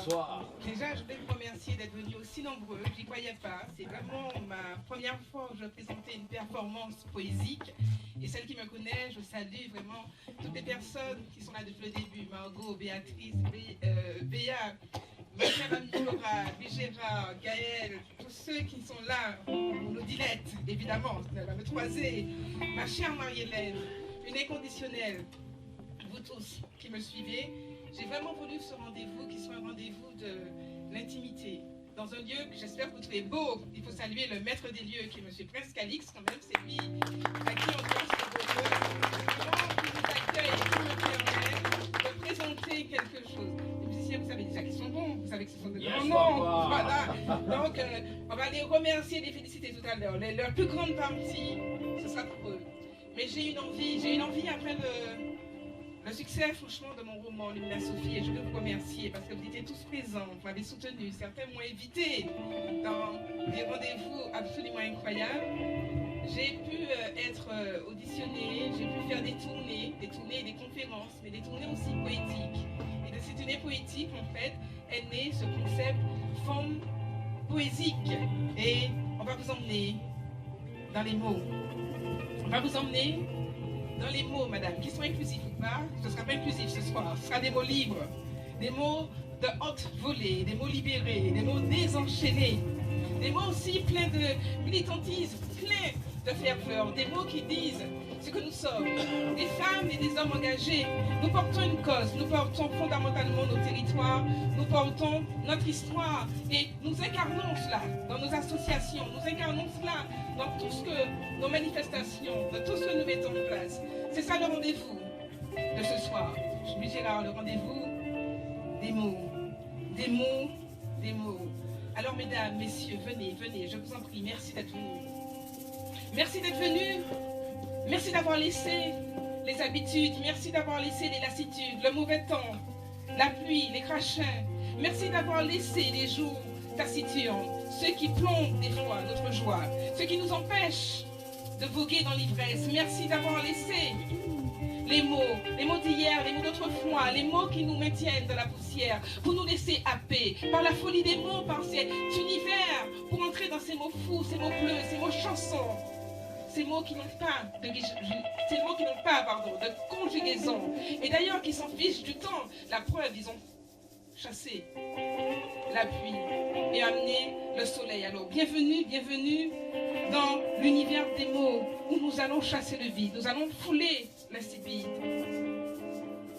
Bonsoir. Déjà, je voulais vous remercier d'être venus aussi nombreux. J'y croyais pas. C'est vraiment ma première fois que je présentais une performance poésique. Et celle qui me connaît, je salue vraiment toutes les personnes qui sont là depuis le début. Margot, Béatrice, Béa, ma chère amie Laura, Bigéra, Gaël, tous ceux qui sont là, nos dilettes, évidemment, la me croiser, ma chère Marie-Hélène, une inconditionnelle, vous tous qui me suivez. J'ai vraiment voulu ce rendez-vous qui soit un rendez-vous de l'intimité. Dans un lieu que j'espère que vous trouvez beau. Il faut saluer le maître des lieux qui est M. Prince Calix, quand même, c'est lui à qui on doit ce beau lieu. Qui nous accueille et qui me permet de présenter quelque chose. Les musiciens, vous savez déjà qu'ils sont bons, vous savez que ce sont de grands noms. Voilà. Donc, on va les remercier, les féliciter tout à l'heure. Leur plus grande partie, ce sera pour eux. Mais j'ai une envie après le succès, franchement, de mon roman Lumina Sophie, et je veux vous remercier parce que vous étiez tous présents, vous m'avez soutenu, certains m'ont invité dans des rendez-vous absolument incroyables. J'ai pu être auditionnée, j'ai pu faire des tournées et des conférences, mais des tournées aussi poétiques. Et de ces tournées poétiques, en fait, est né ce concept forme poésique. Et on va vous emmener dans les mots. On va vous emmener dans les mots, madame, qui sont inclusifs ou pas. Ce ne sera pas inclusif ce soir, ce sera des mots libres, des mots de haute volée, des mots libérés, des mots désenchaînés, des mots aussi pleins de militantisme, pleins de ferveur, des mots qui disent ce que nous sommes, des femmes et des hommes engagés. Nous portons une cause, nous portons fondamentalement nos territoires, nous portons notre histoire et nous incarnons cela dans nos associations, nous incarnons cela dans tout ce que nos manifestations, dans tout ce que nous mettons en place. C'est ça le rendez-vous de ce soir. Je suis Gérard, le rendez-vous des mots, des mots, des mots. Alors mesdames, messieurs, venez, venez, je vous en prie, merci d'être venus. Merci d'être venus. Merci d'avoir laissé les habitudes, merci d'avoir laissé les lassitudes, le mauvais temps, la pluie, les crachins. Merci d'avoir laissé les jours taciturnes, ceux qui plombent des fois notre joie, ceux qui nous empêchent de voguer dans l'ivresse. Merci d'avoir laissé les mots d'hier, les mots d'autrefois, les mots qui nous maintiennent dans la poussière, pour nous laisser happer par la folie des mots, par cet univers, pour entrer dans ces mots fous, ces mots bleus, ces mots chansons. Ces mots qui n'ont pas de conjugaison. Et d'ailleurs, qui s'en fichent du temps. La preuve, ils ont chassé la pluie et amené le soleil. Alors, bienvenue, bienvenue dans l'univers des mots où nous allons chasser le vide. Nous allons fouler l'insipide.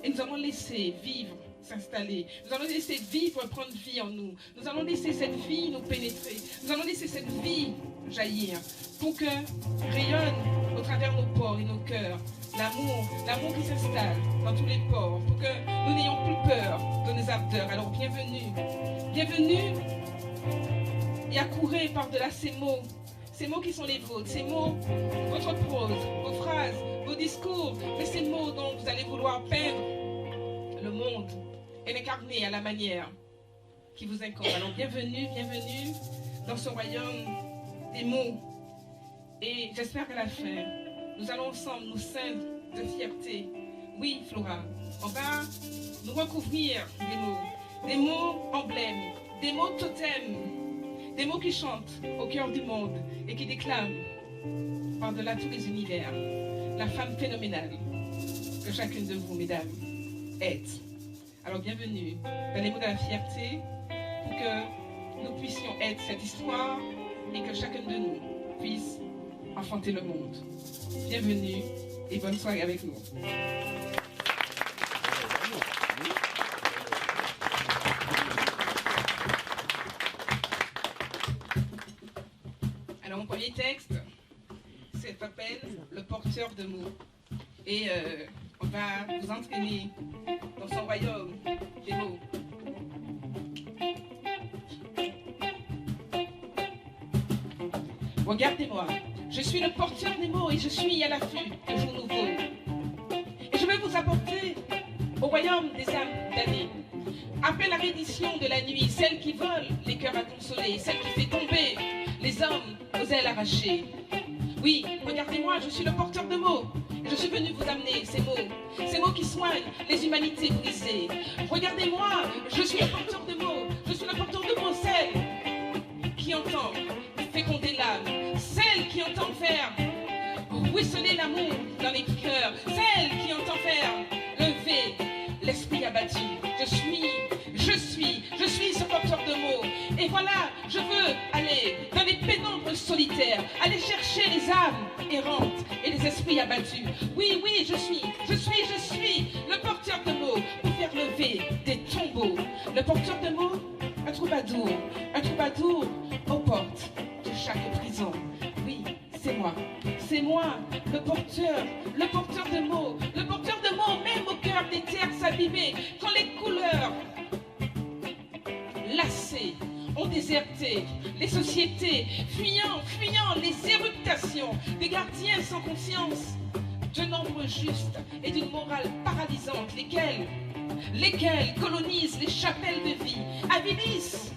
Et nous allons laisser vivre, s'installer. Nous allons laisser vivre, prendre vie en nous. Nous allons laisser cette vie nous pénétrer. Nous allons laisser cette vie jaillir pour que rayonne au travers nos pores et nos cœurs l'amour qui s'installe dans tous les pores, pour que nous n'ayons plus peur de nos ardeurs. Alors bienvenue, bienvenue et accourez par-delà ces mots qui sont les vôtres, ces mots, votre prose, vos phrases, vos discours, mais ces mots dont vous allez vouloir peindre le monde et l'incarner à la manière qui vous incombe. Alors bienvenue, bienvenue dans ce royaume des mots. Et j'espère qu'à la fin, nous allons ensemble nous ceindre de fierté. Oui, Flora, on va nous recouvrir des mots emblèmes, des mots totems, des mots qui chantent au cœur du monde et qui déclament par-delà tous les univers la femme phénoménale que chacune de vous, mesdames, est. Alors bienvenue dans les mots de la fierté pour que nous puissions être cette histoire et que chacun de nous puisse enfanter le monde. Bienvenue et bonne soirée avec nous. Alors mon premier texte s'appelle Le porteur de mots. Et on va vous entraîner dans son royaume des mots. Regardez-moi, je suis le porteur des mots et je suis à l'affût de jours nouveaux. Et je vais vous apporter au royaume des âmes damnées. Après la reddition de la nuit, celle qui vole les cœurs à consoler, celle qui fait tomber les hommes aux ailes arrachées. Oui, regardez-moi, je suis le porteur de mots. Et je suis venu vous amener ces mots qui soignent les humanités brisées. Regardez-moi, je suis le porteur de mots. entend faire ruisseler l'amour dans les cœurs, celle qui entend faire lever l'esprit abattu. Je suis ce porteur de mots. Et voilà, je veux aller dans les pénombres solitaires, aller chercher les âmes errantes et les esprits abattus. Oui, oui, je suis le porteur de mots pour faire lever des tombeaux. Le porteur de mots, un troubadour aux portes de chaque prison. Oui, c'est moi, le porteur de mots, même au cœur des terres abîmées, quand les couleurs lassées ont déserté les sociétés, fuyant les éruptations des gardiens sans conscience, de nombres justes et d'une morale paralysante, lesquels colonisent les chapelles de vie, avilissent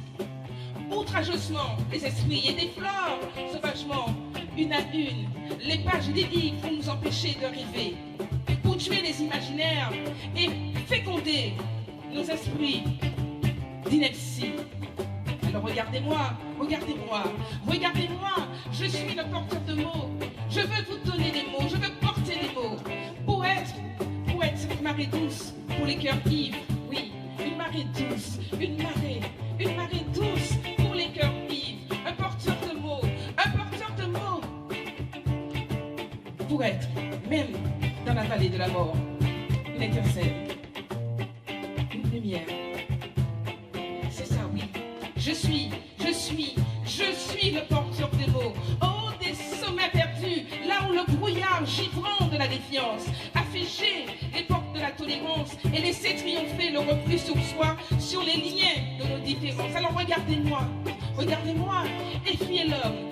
outrageusement les esprits et déflorent sauvagement, une à une, les pages des livres pour nous empêcher de rêver, pour tuer les imaginaires et féconder nos esprits d'ineptie. Alors regardez-moi, je suis le porteur de mots, je veux vous donner des mots, je veux porter des mots, pour être cette marée douce pour les cœurs ivres, oui, une marée douce, une marée douce pour les cœurs ivres, un porteur de mots, pour être, même dans la vallée de la mort, une étincelle, une lumière. C'est ça, oui. Je suis le porteur des mots. Oh, des sommets perdus, là où le brouillard givrant de la défiance a figé les portes de la tolérance et laissé triompher le repli sur soi, sur les liens de nos différences. Alors regardez-moi, et fuyez l'homme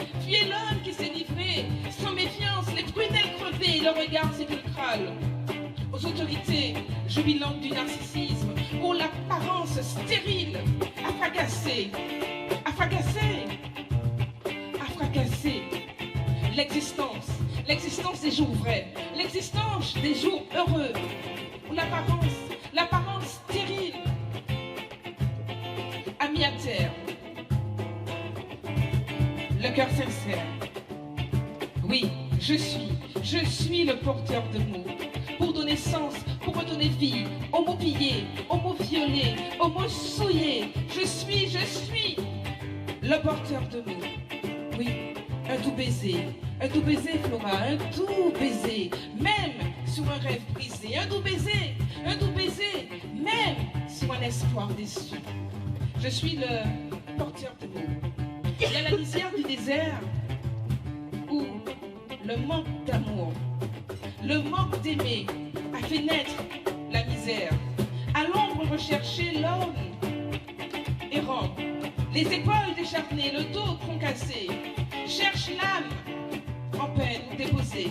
qui s'est livré sans méfiance, les prunelles crevées, le regard sépulcral aux autorités jubilantes du narcissisme, où l'apparence stérile a fracassé l'existence des jours vrais, l'existence des jours heureux, où l'apparence stérile a mis à terre le cœur sincère. Oui, je suis le porteur de mots, pour donner sens, pour redonner vie aux mots pillés, aux mots violés, aux mots souillés. Je suis le porteur de mots. Oui, un doux baiser, Flora, un doux baiser, même sur un rêve brisé, un doux baiser, même sur un espoir déçu. Je suis le porteur de mots. Il y a la lisière du désert où le manque d'amour, le manque d'aimer a fait naître la misère. À l'ombre rechercher l'homme errant, les épaules décharnées, le dos concassé, cherche l'âme en peine déposée.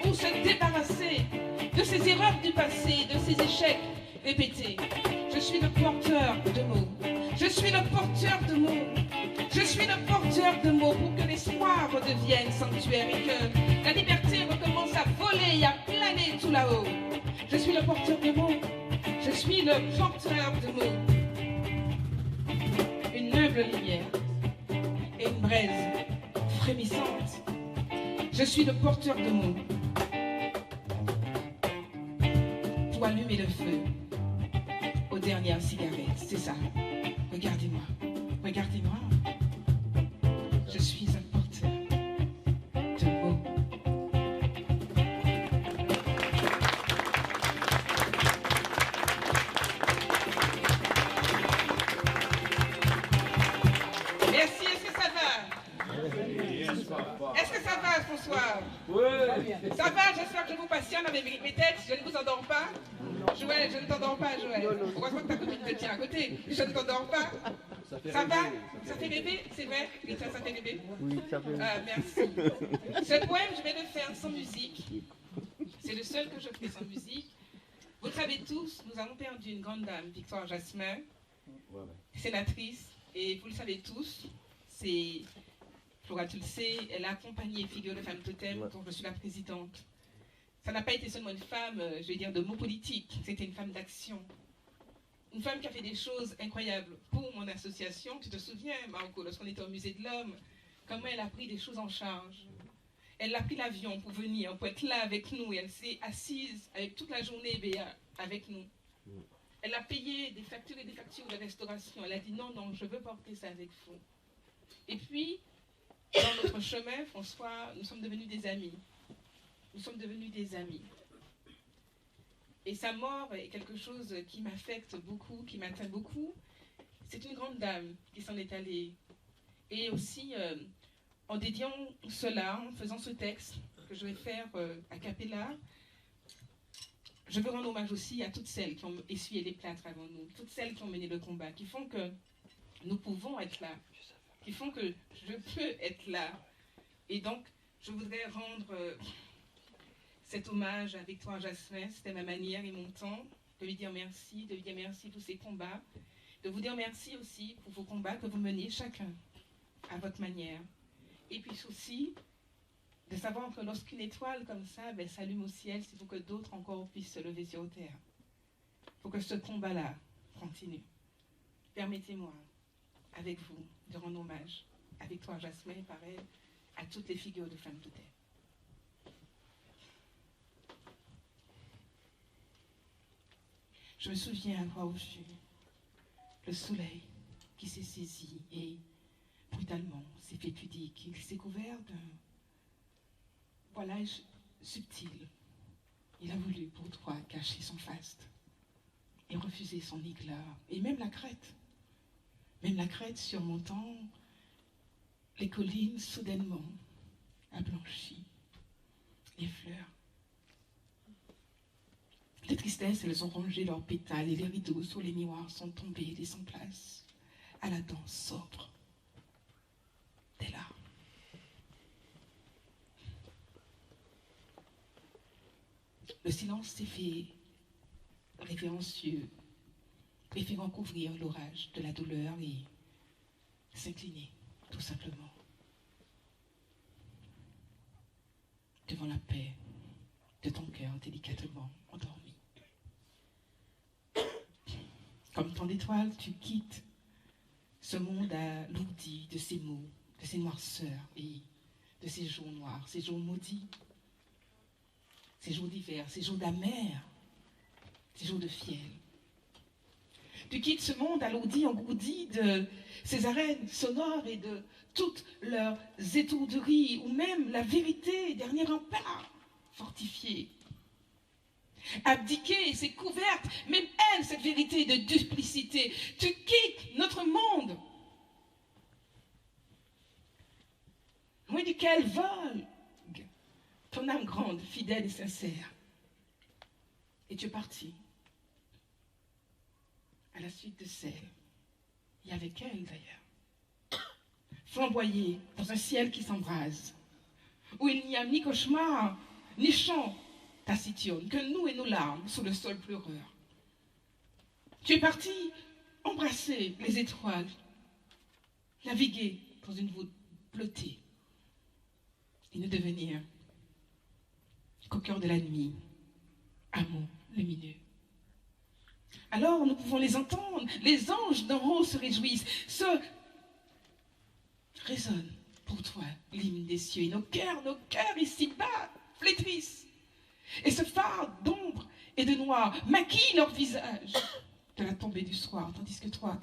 Pour se débarrasser de ces erreurs du passé, de ces échecs répétés. Je suis le porteur de mots. Je suis le porteur de mots. Je suis le porteur de mots pour que l'espoir redevienne sanctuaire et que la liberté recommence à voler et à planer tout là-haut. Je suis le porteur de mots. Je suis le porteur de mots. Une humble lumière et une braise frémissante. Je suis le porteur de mots pour allumer le feu aux dernières cigarettes. C'est ça. Regardez-moi. Je suis un porteur de mots. Merci, est-ce que ça va? Est-ce que ça va, François? Oui. Ça va, j'espère que je vous passionne avec mes textes, je ne vous endors pas? Joël, je ne t'endors pas, Joël. Heureusement que ta copine te tient à côté. Je ne t'endors pas. Ça va? Ça fait rêver? C'est vrai? Rita, ça fait rêver? Oui, ça fait rêver. Ah, merci. Ce poème, je vais le faire sans musique. C'est le seul que je fais sans musique. Vous le savez tous, nous avons perdu une grande dame, Victoire Jasmin, sénatrice. Et vous le savez tous, c'est, Flora, tu le sais, elle a accompagné Figure de Femme Totem, dont je suis la présidente. Ça n'a pas été seulement une femme, je vais dire, de mots politiques, c'était une femme d'action. Une femme qui a fait des choses incroyables pour mon association. Tu te souviens, Marco, lorsqu'on était au Musée de l'Homme, comment elle a pris des choses en charge. Elle a pris l'avion pour venir, pour être là avec nous. Et elle s'est assise avec toute la journée avec nous. Elle a payé des factures et des factures de restauration. Elle a dit non, non, je veux porter ça avec vous. Et puis, dans notre chemin, François, nous sommes devenus des amis. Nous sommes devenus des amis. Et sa mort est quelque chose qui m'affecte beaucoup, qui m'atteint beaucoup. C'est une grande dame qui s'en est allée. Et aussi, en dédiant cela, en faisant ce texte que je vais faire a cappella, je veux rendre hommage aussi à toutes celles qui ont essuyé les plâtres avant nous, toutes celles qui ont mené le combat, qui font que nous pouvons être là, qui font que je peux être là. Et donc, je voudrais rendre cet hommage à Victoire Jasmin. C'était ma manière et mon temps de lui dire merci pour ses combats, de vous dire merci aussi pour vos combats que vous menez chacun à votre manière. Et puis aussi, de savoir que lorsqu'une étoile comme ça s'allume au ciel, il faut que d'autres encore puissent se lever sur terre. Il faut que ce combat-là continue. Permettez-moi, avec vous, de rendre hommage à Victoire Jasmin et pareil à toutes les figures de femmes de terre. Je me souviens avoir vu le soleil qui s'est saisi et brutalement s'est fait pudique. Il s'est couvert d'un voilage subtil. Il a voulu pour toi cacher son faste et refuser son éclat. Et même la crête surmontant les collines soudainement a blanchi. Les fleurs. Les tristesses, elles ont rongé leurs pétales et les rideaux sur les miroirs sont tombés, laissant place à la danse sobre des larmes. Le silence s'est fait révérencieux, préférant couvrir l'orage de la douleur et s'incliner, tout simplement, devant la paix de ton cœur délicatement endormi. Comme tant d'étoiles, tu quittes ce monde alourdi de ces mots, de ces noirceurs et de ces jours noirs, ces jours maudits, ces jours d'hiver, ces jours d'amers, ces jours de fiel. Tu quittes ce monde alourdi, engourdi de ces arènes sonores et de toutes leurs étourderies, ou même la vérité, dernier rempart fortifié. Abdiquée, c'est couverte, même elle, cette vérité de duplicité. Tu quittes notre monde, loin duquel vogue ton âme grande, fidèle et sincère. Et tu es parti à la suite de celle, et avec elle d'ailleurs, flamboyée dans un ciel qui s'embrase, où il n'y a ni cauchemar, ni chant taciturne, que nous et nos larmes sous le sol pleureur. Tu es parti embrasser les étoiles, naviguer dans une voûte bleutée, et ne devenir qu'au cœur de la nuit, amour lumineux. Alors nous pouvons les entendre, les anges d'en haut se réjouissent, résonnent pour toi l'hymne des cieux, et nos cœurs ici-bas flétrissent. Et ce phare d'ombre et de noir maquille leur visage de la tombée du soir, tandis que toi,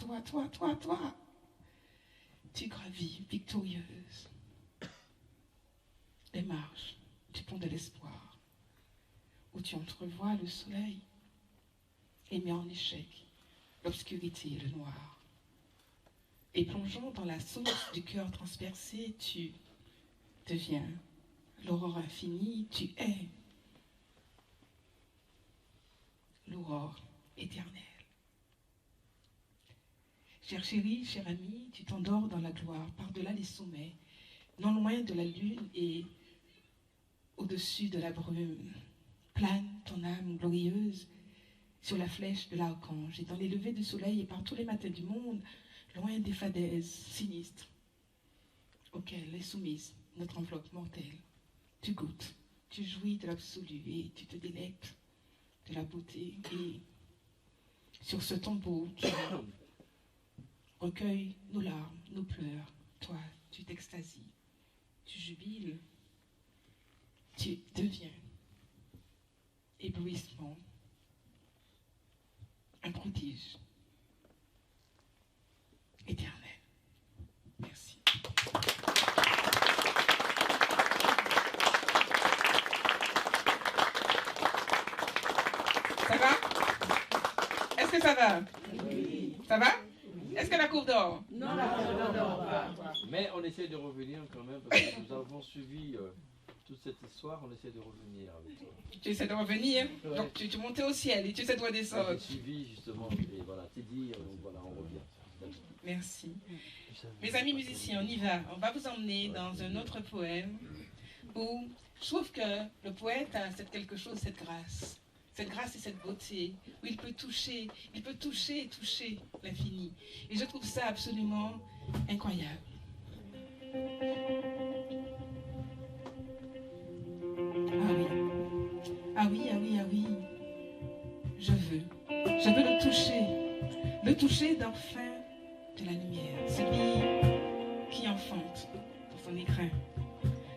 tu gravis victorieuse les marches du pont de l'espoir, où tu entrevois le soleil et mets en échec l'obscurité et le noir. Et plongeant dans la source du cœur transpercé, tu deviens l'aurore infinie, tu es l'aurore éternelle. Chère chérie, cher ami, tu t'endors dans la gloire, par-delà les sommets, non loin de la lune et au-dessus de la brume. Plane ton âme glorieuse sur la flèche de l'archange, et dans les levées du soleil et par tous les matins du monde, loin des fadaises sinistres auxquelles est soumise notre enveloppe mortelle. Tu goûtes, tu jouis de l'absolu et tu te délectes de la beauté. Et sur ce tombeau qui recueille nos larmes, nos pleurs, toi, tu t'extasies. tu jubiles, tu deviens éblouissement, un prodige éternel. Merci. Ça va? Est-ce que ça va? Oui. Ça va? Est-ce que la cour dort? Non, la cour dort pas. Mais on essaie de revenir quand même, parce que nous avons suivi toute cette histoire, on essaie de revenir avec toi. Tu essaies de revenir, Ouais. donc tu montais au ciel et tu essaies de redescendre. J'ai suivi justement, et voilà, t'es dit, donc voilà, on revient. Merci. Mes amis musiciens, on y va. On va vous emmener dans un autre poème où je trouve que le poète a quelque chose, cette grâce et cette beauté, où il peut toucher et toucher l'infini. Et je trouve ça absolument incroyable. Ah oui. Je veux le toucher d'enfin de la lumière, celui qui enfante dans son écrin.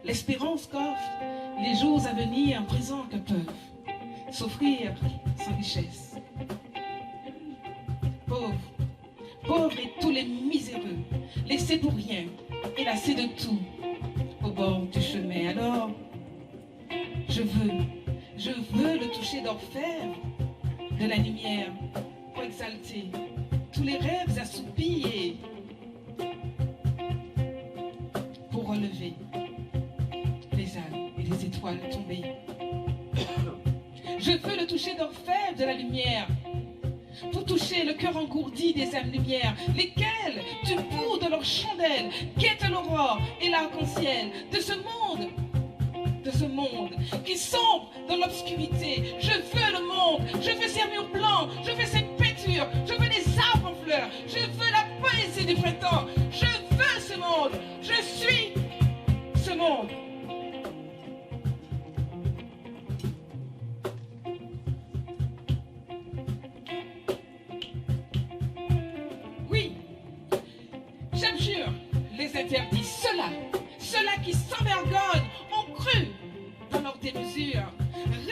L'espérance qu'offrent les jours à venir, en présent que peuvent s'offrir sans richesse. Pauvres et tous les miséreux, laissés pour rien et lassés de tout au bord du chemin. Alors, je veux le toucher d'orfèvre, de la lumière, pour exalter tous les rêves assoupis et pour relever les âmes et les étoiles tombées. Je veux le toucher d'orfèvre, de la lumière, pour toucher le cœur engourdi des âmes lumières, lesquelles, du bout de leur chandelle, guettent l'aurore et l'arc-en-ciel de ce monde qui sombre dans l'obscurité. Je veux le monde, je veux ces murs blancs, je veux ces peintures, je veux les arbres en fleurs, je veux la poésie du printemps, je veux ce monde, je suis ce monde. Oui, j'abjure les interdits, ceux-là qui sans vergogne ont cru dans leur démesure,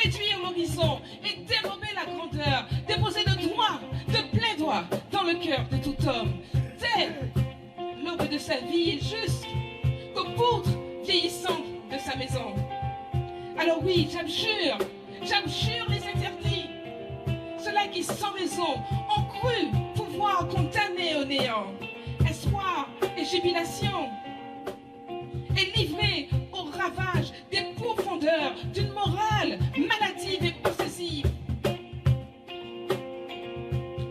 réduire l'horizon et dérober la grandeur, déposer de plein droit dans le cœur de tout homme, dès l'aube de sa vie, jusqu'au poutre vieillissant de sa maison. Alors oui, j'abjure les interdits, ceux-là qui sans raison ont cru pouvoir condamner au néant, espoir et jubilation, et livrés au ravage des profondeurs d'une morale maladive et possessive.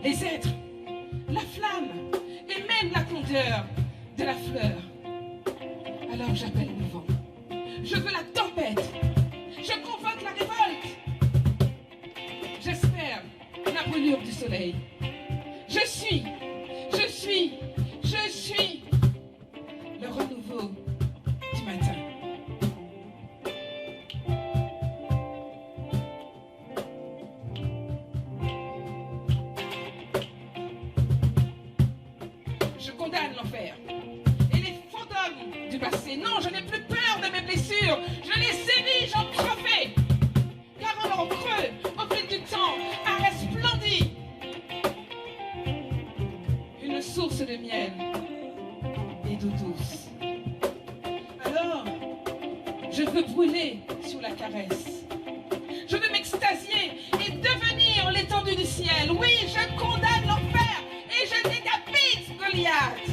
Les êtres, la flamme et même la candeur de la fleur. Alors j'appelle le vent, je veux la tempête, je convoque la révolte. J'espère la brûlure du soleil. Je suis le renouveau du matin. Je condamne l'enfer et les fantômes du passé. Non, je n'ai plus peur de mes blessures. Je les érige en trophée. Car en leur creux, au fil du temps, a resplendi une source de miel et d'eau douce. Alors, je veux brûler sur la caresse. Je veux m'extasier et devenir l'étendue du ciel. Oui, je condamne l'enfer et je décapite Goliath.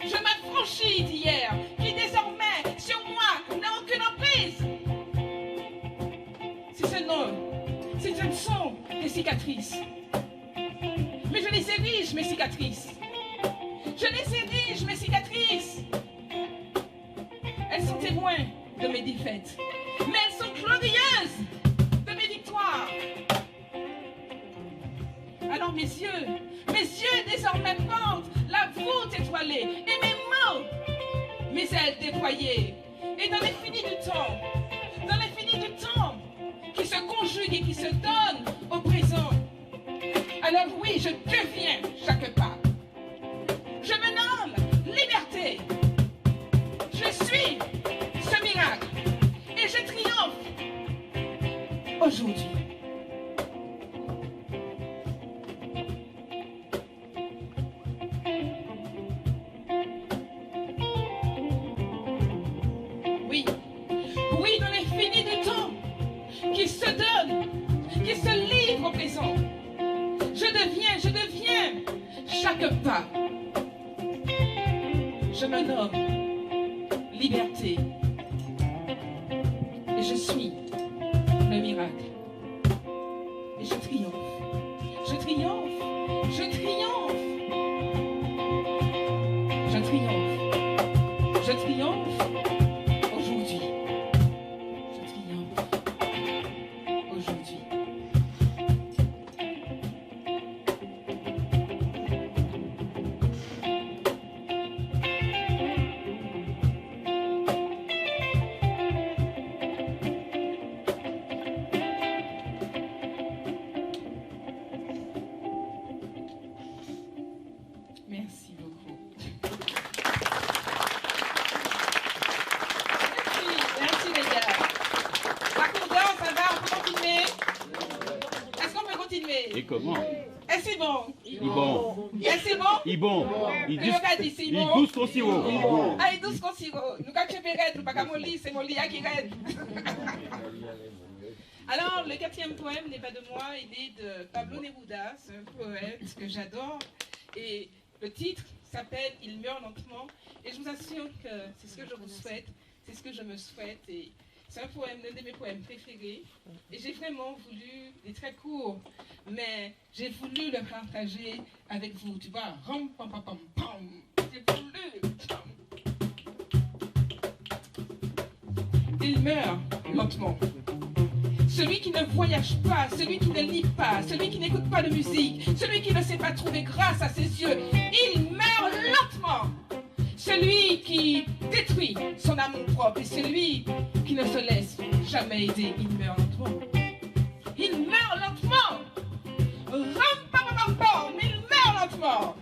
Je m'affranchis d'hier, qui désormais sur moi n'a aucune emprise. Si ce ne sont des cicatrices, mais je les érige, mes cicatrices. Elles sont témoins de mes défaites, mais elles sont glorieuses de mes victoires. Alors mes yeux désormais portent la voûte étoilée et mes mots, mes ailes déployées. Et dans l'infini du temps qui se conjugue et qui se donne au présent, alors oui, je deviens chaque pas. Je me nomme liberté. Je suis aujourd'hui. Oui, oui, dans l'infini du temps, qu'il se donne, qu'il se livre au présent. Je deviens, chaque pas. Je me nomme liberté. Et je suis le miracle. Et je triomphe. Je triomphe. Je triomphe. Je triomphe. Je triomphe aujourd'hui. Je triomphe aujourd'hui. Merci beaucoup. Merci les gars. Accordeur, ça va, on peut continuer? Est-ce qu'on peut continuer? Et comment? Est-ce que c'est bon? Ibon. Est-ce que c'est bon? Ibon. C'est bon? Idous Konsiro. Ah, douce consiro. Nous, quand tu fais raide, nous pas qu'à mollir, c'est mollir qui raide. Alors, le 4e poème n'est pas de moi, il est de Pablo Neruda, c'est un poète que j'adore. Et le titre s'appelle « Il meurt lentement ». Et je vous assure que c'est ce que je vous souhaite, c'est ce que je me souhaite. Et c'est un poème, l'un de mes poèmes préférés. Et j'ai vraiment voulu, il est très court, mais j'ai voulu le partager avec vous. Tu vois, ram, pam, pam, pam, pam. J'ai voulu. Il meurt lentement. Celui qui ne voyage pas, celui qui ne lit pas, celui qui n'écoute pas de musique, celui qui ne sait pas trouver grâce à ses yeux, il meurt lentement. Celui qui détruit son amour propre et celui qui ne se laisse jamais aider, il meurt lentement. Il meurt lentement. Ram, pam, pam, pam, il meurt lentement.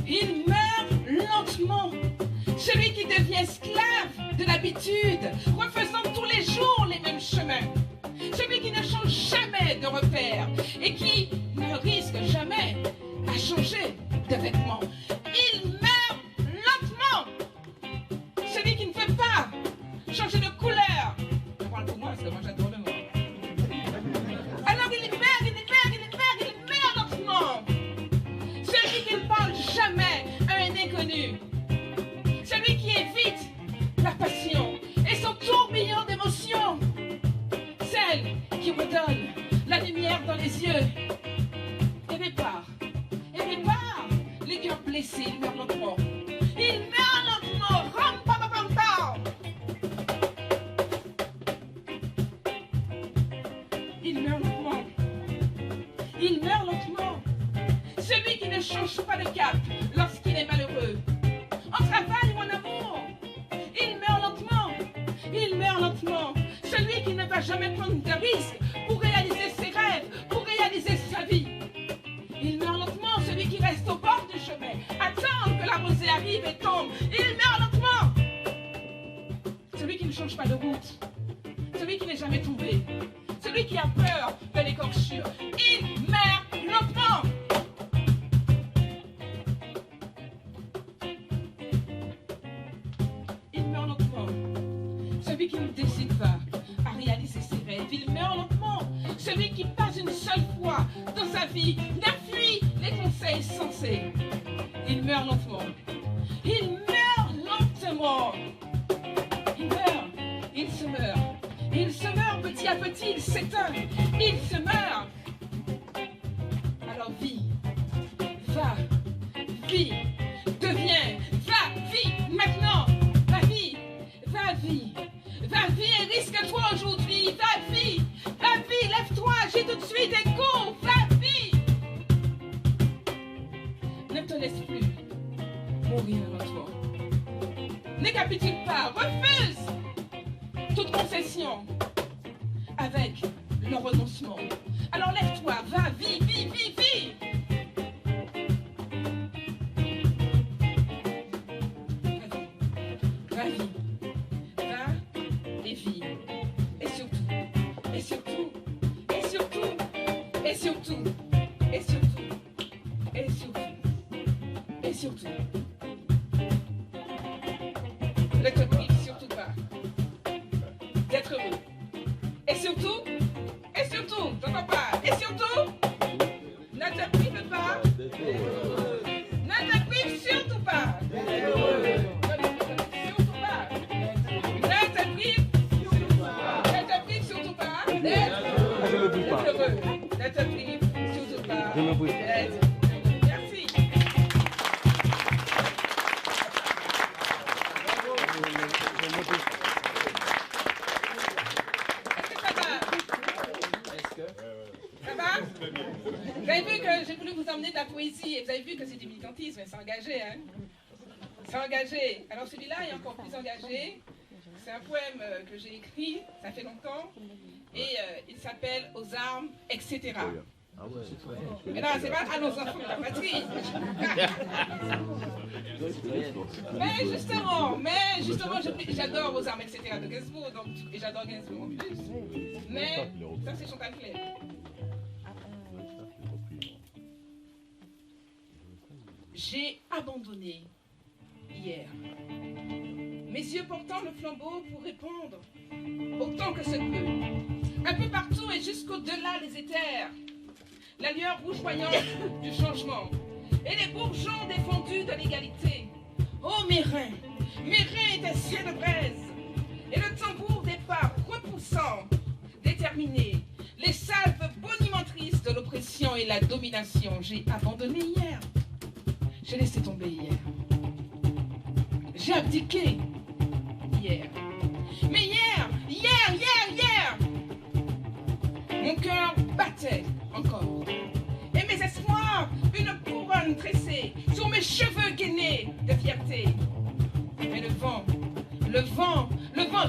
Il meurt lentement. Celui qui devient esclave de l'habitude, refaisant tous les jours les mêmes chemins. Celui qui ne change jamais de repère et qui ne risque jamais à changer de vêtements. Il meurt lentement. Celui qui ne veut pas changer de couleur. Je parle pour moi parce que moi j'adore le mot. Alors il meurt lentement. Celui qui ne parle jamais à un inconnu. Celui qui évite la passion et son tourbillon d'émotions. Celle qui redonne la lumière dans les yeux et répare les cœurs blessés. Il meurt lentement. Il meurt lentement. Ram, pam, pam, pam, pam. Il meurt lentement. Il meurt lentement. Celui qui ne change pas de cap lorsqu'il est malheureux. En travail ou en amour. Il meurt lentement. Il meurt lentement. Celui qui ne va jamais prendre de risques pour réaliser ses rêves, pour réaliser sa vie. Il meurt lentement. Celui qui reste au bord du chemin, attend que la rosée arrive et tombe. Il meurt lentement. Celui qui ne change pas de route. Celui qui n'est jamais tombé. Celui qui a peur de l'écorchure. Il meurt lentement. Il meurt lentement. Celui qui ne décide pas à réaliser ses rêves. Il meurt lentement. Celui qui pas une seule fois dans sa vie n'a fui les conseils sensés. Il meurt lentement. Il meurt lentement. Il meurt. Il se meurt. Il se meurt petit à petit. Il s'éteint. Il se meurt. Alors vis. Va. Vis. Deviens. Va. Vis. Maintenant. Va. Vis. Va. Vis. Va. Vis et risque-toi aujourd'hui. Va. Vis. Va. Vis. Lève-toi. Agis tout de suite et cours. Va. Vis. Ne te laisse plus mourir lentement. Ne capitule pas. Refuse toute concession avec le renoncement. Alors lève-toi, va, vis, vis, vis, vis. Va, surtout, et surtout, et surtout, et surtout, et surtout, ne te prive surtout pas d'être heureux. Et surtout, j'entends pas, et surtout, ne te prive pas, ne te prive surtout pas, ne te prive surtout pas, ne te prive surtout pas d'être heureux, ne te prive surtout pas d'être heureux. Merci. Ça va? Vous avez vu que j'ai voulu vous emmener de la poésie et vous avez vu que c'est du militantisme, c'est engagé, hein? C'est engagé. Alors celui-là est encore plus engagé. C'est un poème que j'ai écrit, ça fait longtemps, et il s'appelle Aux armes, etc. Mais non, c'est pas à nos enfants de la patrie. mais justement, j'adore Aux armes, etc. de Gainsbourg, donc, et j'adore Gainsbourg en plus. Mais ça, c'est Chantal Claire. J'ai abandonné hier, mes yeux portant le flambeau pour répondre autant que se peut, un peu partout et jusqu'au-delà des éthers, la lueur rougeoyante du changement et les bourgeons défendus de l'égalité. Oh mes reins étaient cieux de braise, et le tambour des pas repoussants, déterminés, les salves bonimentrices de l'oppression et la domination. J'ai abandonné hier. J'ai laissé tomber hier. J'ai abdiqué hier. Mais hier, mon cœur battait encore. Et mes espoirs, une couronne tressée sur mes cheveux gainés de fierté. Mais le vent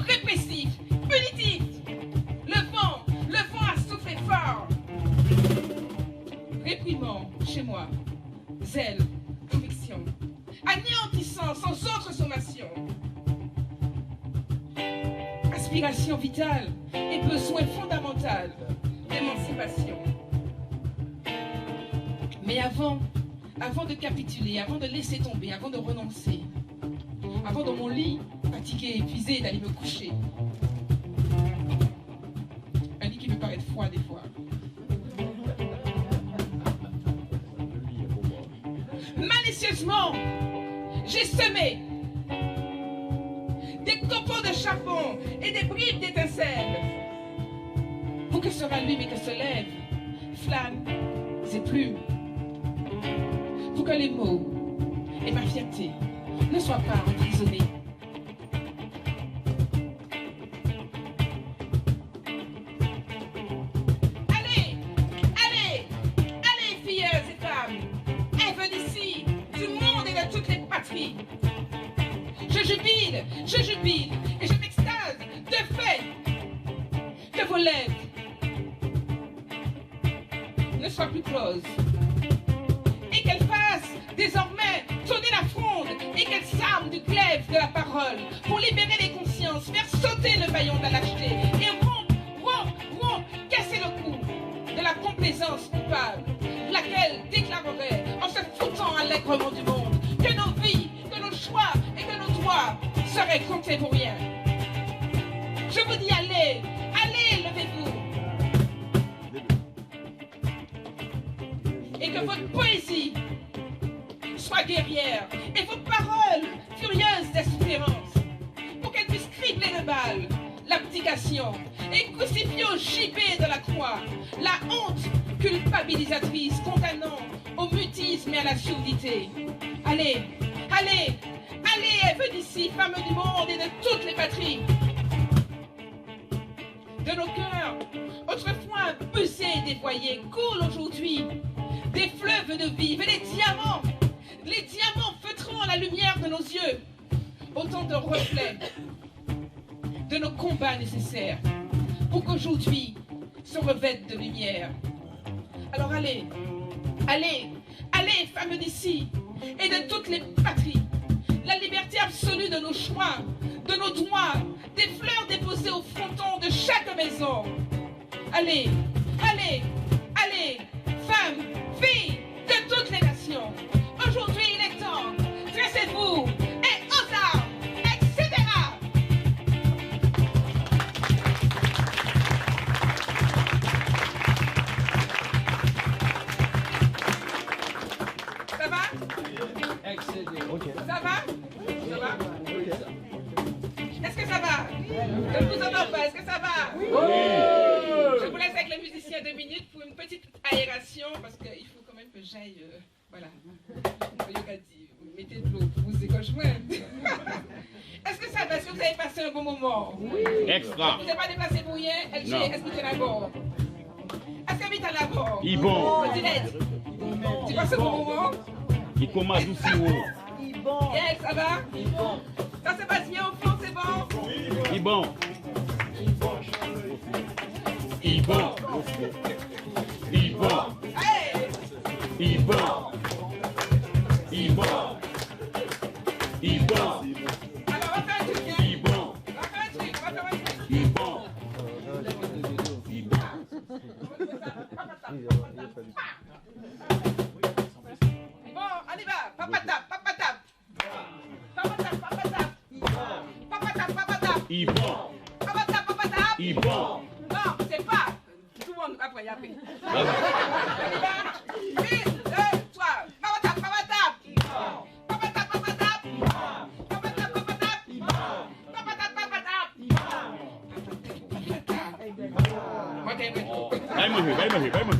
répressif, punitif, le vent a soufflé fort. Réprimant chez moi, zèle, conviction, anéantissant sans autre sommation. Aspiration vitale et besoin fondamental d'émancipation. Mais avant de capituler, avant de laisser tomber, avant de renoncer, avant dans mon lit, fatigué, épuisé, d'aller me coucher. Un lit qui me paraît froid des fois. Malicieusement, j'ai semé des copeaux de charbon et des bribes d'étincelles pour que se rallume et que se lève flammes et plumes, pour que les mots et ma fierté ne soient pas emprisonnés. Allez, filles et femmes, elles veulent ici, du monde et de toutes les patries. Je jubile et je m'extase de fait que vos lèvres ne soient plus closes et qu'elles fassent désormais tourner la fronde et qu'elles s'arment du glaive de la parole pour libérer les consciences, faire sauter le baillon de la lâcheté et rompre, casser le cou de la complaisance coupable, laquelle déclarerait en se foutant allègrement du monde que nos vies, que nos choix et que nos droits seraient comptés pour rien. Je vous dis allez, levez-vous. Et que votre poésie soit guerrière et vos paroles furieuses d'espérance pour qu'elles puissent cribler le bal, l'abdication et crucifier au gibet de la croix la honte culpabilisatrice condamnant au mutisme et à la surdité. Allez, elle veut d'ici, femmes du monde et de toutes les patries. De nos cœurs, autrefois busés et dévoyés, coulent aujourd'hui des fleuves de vie et les diamants feutrant la lumière de nos yeux, autant de reflets de nos combats nécessaires pour qu'aujourd'hui se revêtent de lumière. Alors allez, femmes d'ici et de toutes les patries, la liberté absolue de nos choix, de nos droits, des fleurs déposées au fronton de chaque maison. Allez, Allez, allez, femmes, filles de toutes les nations. Aujourd'hui, il est temps. Dressez-vous et aux armes, etc. Ça va? Ça va? Ça va? Est-ce que ça va? Je ne vous entends pas. Est-ce que ça va? Je vous laisse avec les musiciens 2 minutes pour une petite aération parce qu'il faut quand même que j'aille. Voilà. Vous mettez de l'eau pour vous écocher. Est-ce que ça va? Est-ce que vous avez passé un bon moment? Oui. Extra. Vous n'êtes pas déplacé pour rien? LG, est-ce que tu es d'abord? Est-ce que tu es d'abord? Il bon. Tu passes un bon moment? Il commence aussi haut. Yes, ça va? Ça se passe bien au fond, c'est bon? Il bon. Il bon. Il bon. Hey! Il bon. Il bon. Il bon. Alors, on va faire un truc, hein? Il bon. On va faire un truc, on va faire un truc. Il bon. Il bon. Bon, on y va. Papa tape, papa tape. Papa tape, papa tape. Papa tape, papa tape. Il bon. Papa tape, papa tape. Il bon. Non, c'est pas. Tout le monde après y a pris. On y va. 1, 2, 3. Papa tape, papa tape. Papa tape, papa tape. Papa tape, papa tape. Papa tape, papa tape. Vai morrer, vai morrer, vai morrer.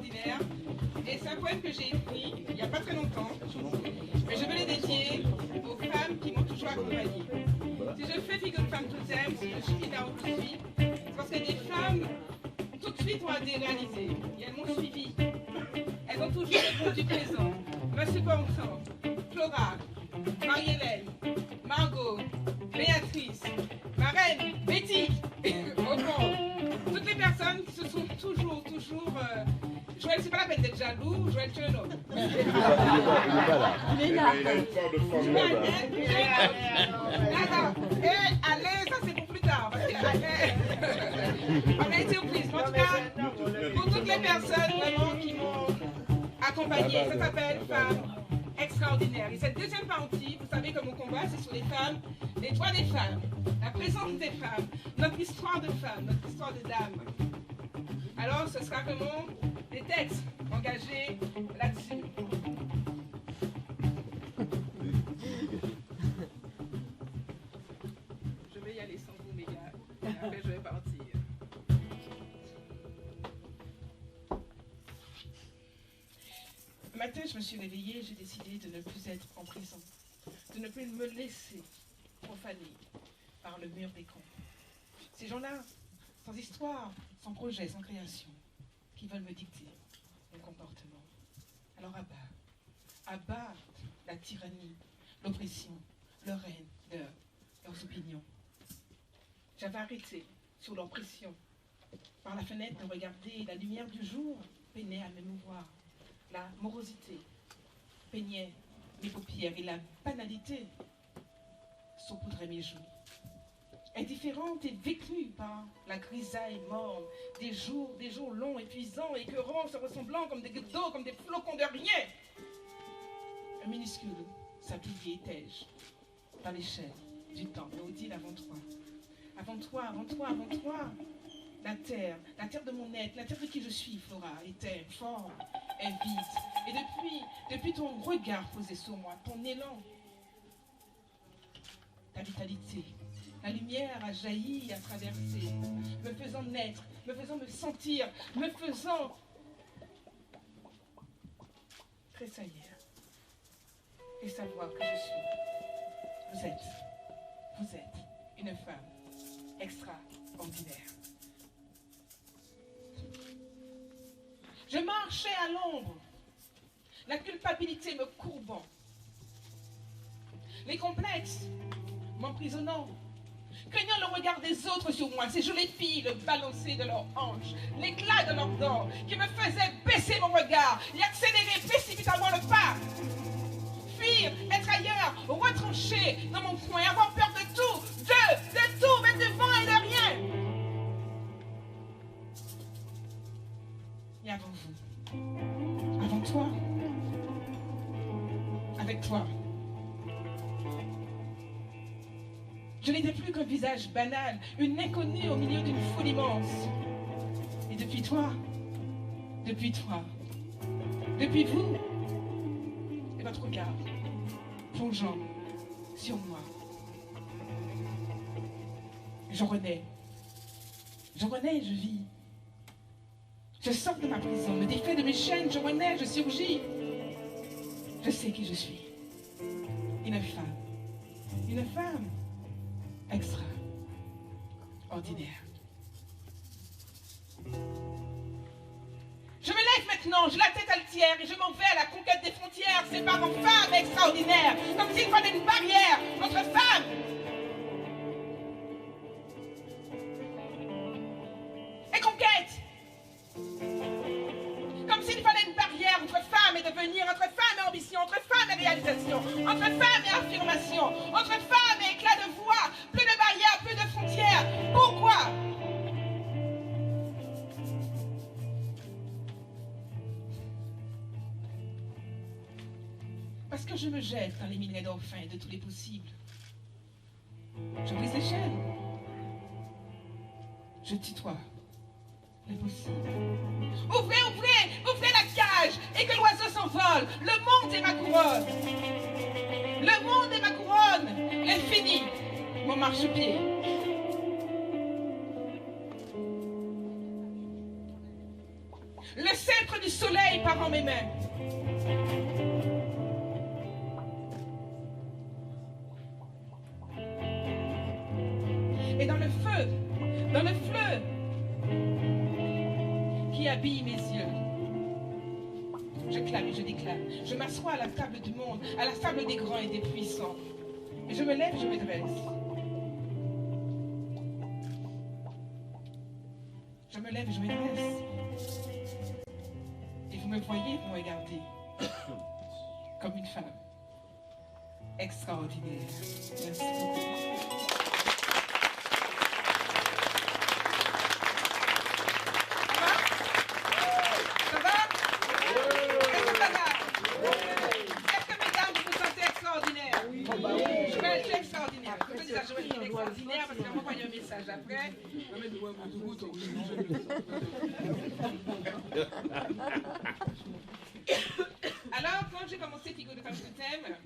extraordinaire. Et c'est un poème que j'ai écrit il n'y a pas très longtemps. Mais je veux le dédier aux femmes qui m'ont toujours accompagnée. Si je fais figure de femme totem, si je suis là où je suis, c'est parce que des femmes, tout de suite, ont réalisé. Et elles m'ont suivi. Elles ont toujours répondu présent, me supportant. Flora, Marie-Hélène, Margot, Béatrice, ma reine, Betty, au fond, toutes les personnes qui se sont toujours, Joël, c'est pas la peine d'être jaloux, Joël, tu es un homme. Il est pas là. Il a une part de femme là-bas. D'accord. Et allez, ça c'est pour plus tard. Parce que on a été surprise. En tout cas, pour toutes les personnes vraiment qui m'ont accompagnée, ça s'appelle Femmes Extraordinaires. Et cette deuxième partie, vous savez que mon combat, c'est sur les femmes, les droits des femmes, la présence des femmes, notre histoire de femmes, notre histoire de dames. Alors, ce sera vraiment des textes engagés là-dessus. Je vais y aller sans vous, mes gars. Et après, je vais partir. Un matin, je me suis réveillée, j'ai décidé de ne plus être en prison, de ne plus me laisser profaner par le mur des camps. Ces gens-là, sans histoire, sans projet, sans création, qui veulent me dicter mon comportement. Alors abat la tyrannie, l'oppression, leur haine, leurs opinions. J'avais arrêté sur leur pression. Par la fenêtre de regarder la lumière du jour peinait à m'émouvoir. La morosité peignait mes paupières et la banalité saupoudrait mes joues. Indifférente et vécue par la grisaille morne, des jours longs, épuisants, écœurants, se ressemblant comme des gouttes d'eau, comme des flocons de rien. Un minuscule sablier étais-je dans l'échelle du temps, mais Odile avant toi. Avant toi, la terre de mon être, la terre de qui je suis, Flora, était forme, est vide. Et depuis ton regard posé sur moi, ton élan, ta vitalité, la lumière a jailli, a traversé, me faisant naître, me faisant me sentir, me faisant tressaillir et savoir que je suis. Vous êtes une femme extraordinaire. Je marchais à l'ombre, la culpabilité me courbant, les complexes m'emprisonnant, craignant le regard des autres sur moi, ces jolies filles, le balancer de leurs hanches, l'éclat de leurs dents, qui me faisait baisser mon regard et accélérer précipitamment le pas. Fuir, être ailleurs, retrancher dans mon coin, avoir peur de tout, mais devant et de rien. Et avant vous, avant toi, avec toi, je n'étais plus qu'un visage banal, une inconnue au milieu d'une foule immense. Et depuis vous, et votre regard plongeant sur moi, je renais, je vis. Je sors de ma prison, me défais de mes chaînes, je renais, je surgis. Je sais qui je suis. Une femme extraordinaire. Je me lève maintenant, j'ai la tête altière et je m'en vais à la conquête des frontières, séparant femmes extraordinaires, comme s'il fallait une barrière entre femmes. Et conquête. Comme s'il fallait une barrière entre femmes et devenir, entre femmes et ambition, entre femmes et réalisation, entre femmes et affirmation, entre femmes et éclat de voix, plus de barrières, plus de frontières. Pourquoi? Parce que je me jette dans les milliers dauphins de tous les possibles. Je brise les chaînes. Je tutoie les possibles. Ouvrez la cage et que l'oiseau s'envole. Le monde est ma couronne. Le monde est ma couronne. L'infini, mon marchepied. Le sceptre du devant mes mains. Et dans le feu qui habille mes yeux, je clame et je déclame. Je m'assois à la table du monde, à la table des grands et des puissants. Et je me lève et je me dresse. Je me lève et je me dresse. Et vous me voyez, vous me regardez comme une femme extraordinaire. Merci beaucoup. Extraordinaire parce qu'on m'a envoyé un message après. Alors, quand j'ai commencé Figure de Femme Totem,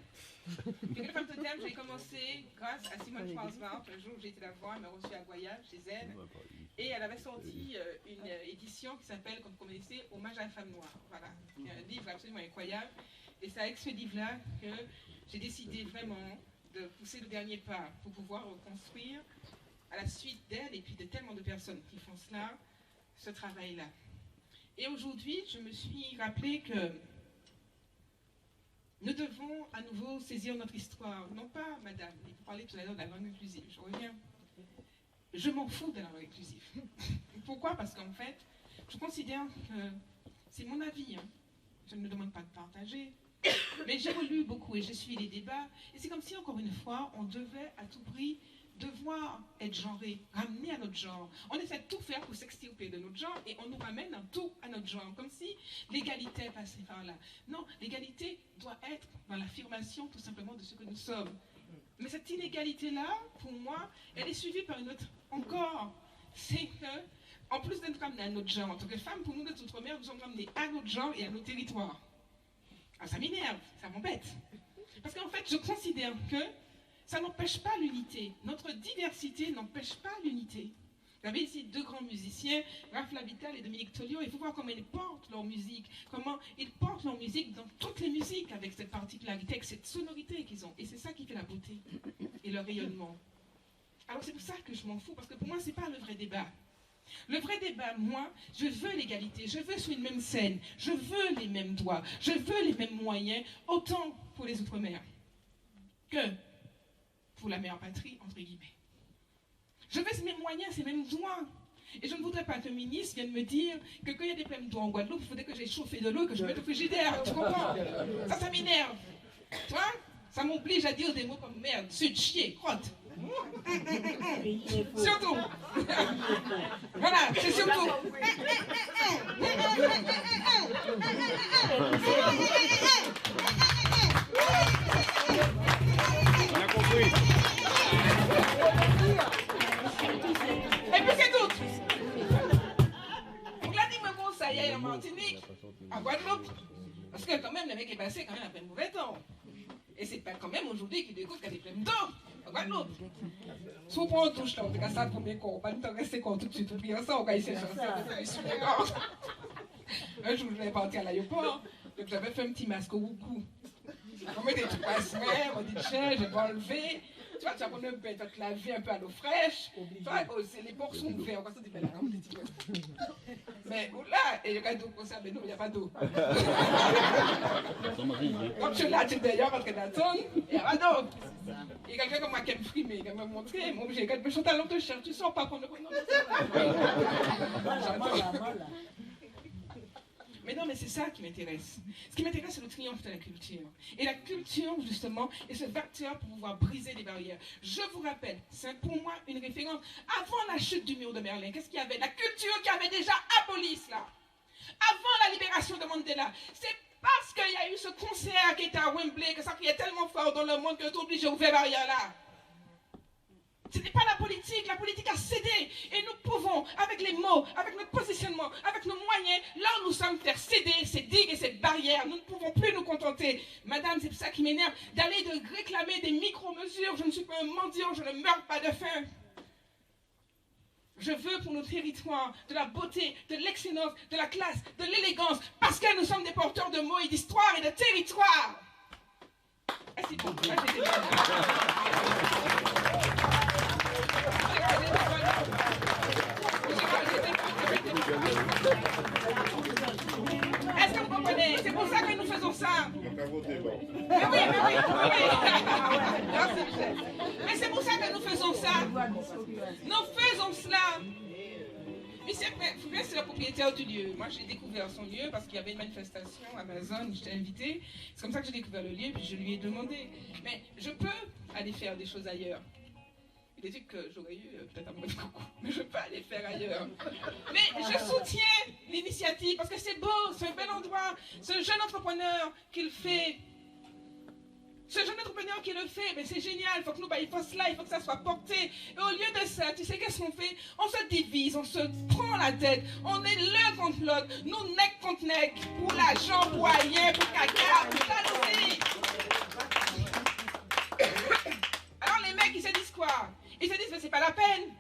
j'ai commencé grâce à Simone Schwarzbart. Un jour, j'ai été la voir, elle m'a reçue à Goya, chez elle. Et elle avait sorti une édition qui s'appelle, comme vous connaissez, Hommage à la femme noire. Voilà, un livre absolument incroyable. Et c'est avec ce livre-là que j'ai décidé vraiment de pousser le dernier pas pour pouvoir reconstruire, à la suite d'elle et puis de tellement de personnes qui font cela, ce travail-là. Et aujourd'hui, je me suis rappelé que nous devons à nouveau saisir notre histoire. Non pas, madame, vous parlez tout à l'heure de la langue inclusive, je reviens. Je m'en fous de la langue inclusive. Pourquoi? Parce qu'en fait, je considère que c'est mon avis. Hein. Je ne me demande pas de partager. Mais j'ai relu beaucoup et j'ai suivi les débats. Et c'est comme si, encore une fois, on devait à tout prix devoir être genré, ramener à notre genre. On essaie de tout faire pour s'extirper de notre genre et on nous ramène en tout à notre genre. Comme si l'égalité passait par là. Non, l'égalité doit être dans l'affirmation tout simplement de ce que nous sommes. Mais cette inégalité-là, pour moi, elle est suivie par une autre encore. C'est que, en plus d'être ramenés à notre genre, en tant que femmes, pour nous, notre outre-mer, nous sommes ramenés à notre genre et à nos territoires. Ah, ça m'énerve, ça m'embête. Parce qu'en fait, je considère que ça n'empêche pas l'unité. Notre diversité n'empêche pas l'unité. Vous avez ici deux grands musiciens, Raph Lavital et Dominique Tollio. Il faut voir comment ils portent leur musique, comment ils portent leur musique dans toutes les musiques avec cette particularité, avec cette sonorité qu'ils ont. Et c'est ça qui fait la beauté et le rayonnement. Alors c'est pour ça que je m'en fous, parce que pour moi, ce n'est pas le vrai débat. Le vrai débat, moi, je veux l'égalité, je veux sur une même scène, je veux les mêmes droits, je veux les mêmes moyens, autant pour les Outre-mer que pour la mère patrie, entre guillemets. Je veux ces mêmes moyens, ces mêmes droits. Et je ne voudrais pas qu'un ministre vienne me dire que quand il y a des problèmes d'eau en Guadeloupe, il faudrait que j'aie chauffé de l'eau et que je mette au frigidaire, tu comprends? Ça m'énerve. Tu vois? Ça m'oblige à dire des mots comme merde, sud, chier, crotte. Surtout. Voilà, c'est surtout. On a compris. Et puis c'est tout. Donc là, dis-moi bon, ça y est, en Martinique, en Guadeloupe. Parce que quand même, le mec est passé quand même après un mauvais temps. Et c'est pas quand même aujourd'hui qu'il découvre qu'il y a des problèmes d'eau. Guadeloupe. Si on prend une touche là, on fait ça le premier corps, on va pas rester corps tout de suite, oublier ça, on va essayer de faire ça. Un jour, je vais partir à l'aéroport, donc j'avais fait un petit masque au cou. On met des trucs à se mettre, on dit tiens, je vais enlever. Tu vois, tu vas prendre un bain, tu vas te laver un peu à l'eau fraîche. Tu vois, les ports sont ouverts, on va se dire, mais là, et il y a d'eau comme ça, mais non, il n'y a pas d'eau. Comme je l'ai dit d'ailleurs, parce que dans la zone, il n'y a pas d'eau. Il y a quelqu'un comme moi qui aime frimer, qui m'a montré, moi j'ai quelqu'un, je talent de cher, tu sors pas qu'on ne connaît pas. Mais non, mais c'est ça qui m'intéresse. Ce qui m'intéresse, c'est le triomphe de la culture. Et la culture, justement, est ce vecteur pour pouvoir briser les barrières. Je vous rappelle, c'est pour moi une référence. Avant la chute du mur de Berlin, qu'est-ce qu'il y avait? La culture qui avait déjà aboli cela. Avant la libération de Mandela. C'est parce qu'il y a eu ce concert qui était à Wembley, que ça criait tellement fort dans le monde que tout obligé à ouvrir la barrière là. Ce n'est pas la politique a cédé. Et nous pouvons, avec les mots, avec notre positionnement, avec nos moyens, là où nous sommes, faire céder ces digues et ces barrières. Nous ne pouvons plus nous contenter. Madame, c'est ça qui m'énerve, d'aller de réclamer des micro-mesures. Je ne suis pas un mendiant, je ne meurs pas de faim. Je veux pour nos territoires de la beauté, de l'excellence, de la classe, de l'élégance, parce que nous sommes des porteurs de mots et d'histoire et de territoire. Ah, c'est bon, là, j'étais bonne. Est-ce que vous comprenez? C'est pour ça que nous faisons ça. Donc à voter, bon. Mais oui. Merci, Michel. Mais c'est pour ça que nous faisons ça. Nous faisons cela. Michel, c'est le propriétaire du lieu. Moi, j'ai découvert son lieu parce qu'il y avait une manifestation à Amazon. J'étais invitée. C'est comme ça que j'ai découvert le lieu. Puis je lui ai demandé. Mais je peux aller faire des choses ailleurs. Il a dit que j'aurais eu peut-être un mauvais coucou, mais je peux aller faire ailleurs. Mais je soutiens l'initiative parce que c'est beau, c'est un bel endroit. Ce jeune entrepreneur qui le fait, mais c'est génial. Il faut que nous, il faut cela, il faut que ça soit porté. Et au lieu de ça, tu sais qu'est-ce qu'on fait? On se divise, on se prend la tête. On est l'un contre l'autre. Nous, nec contre nec, pour l'argent, pour rien, pour caca, pour jalousie. Alors les mecs, ils se disent quoi? Ils se disent, mais c'est pas la peine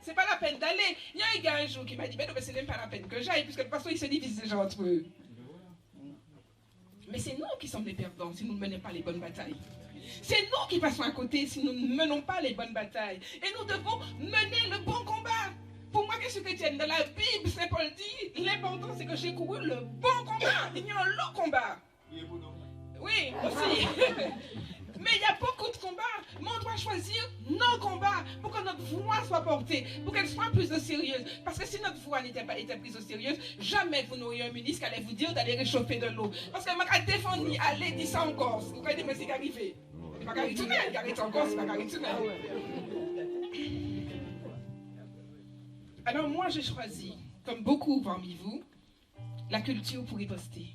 d'aller. Il y a un gars un jour qui m'a dit, mais non, mais c'est même pas la peine que j'aille, puisque de toute façon, ils se divisent déjà entre eux. Mais c'est nous qui sommes les perdants si nous ne menons pas les bonnes batailles. C'est nous qui passons à côté si nous ne menons pas les bonnes batailles. Et nous devons mener le bon combat. Pour moi, qu'est-ce que chrétienne? Dans la Bible, Saint Paul dit, l'important c'est que j'ai couru le bon combat. Il y a un long combat. Oui, aussi. Mais il y a beaucoup de combats. Mais on doit choisir nos combats pour que notre voix soit portée, pour qu'elle soit plus sérieuse. Parce que si notre voix n'était pas prise au sérieux, jamais vous n'auriez un ministre qui allait vous dire d'aller réchauffer de l'eau. Parce que je défends, allez, dis ça en Corse. Vous connaissez, mais c'est arrivé. C'est pas arrivé tout le monde, arrête en Corse, c'est pas arrivé tout le monde. Alors moi, j'ai choisi, comme beaucoup parmi vous, la culture pour riposter.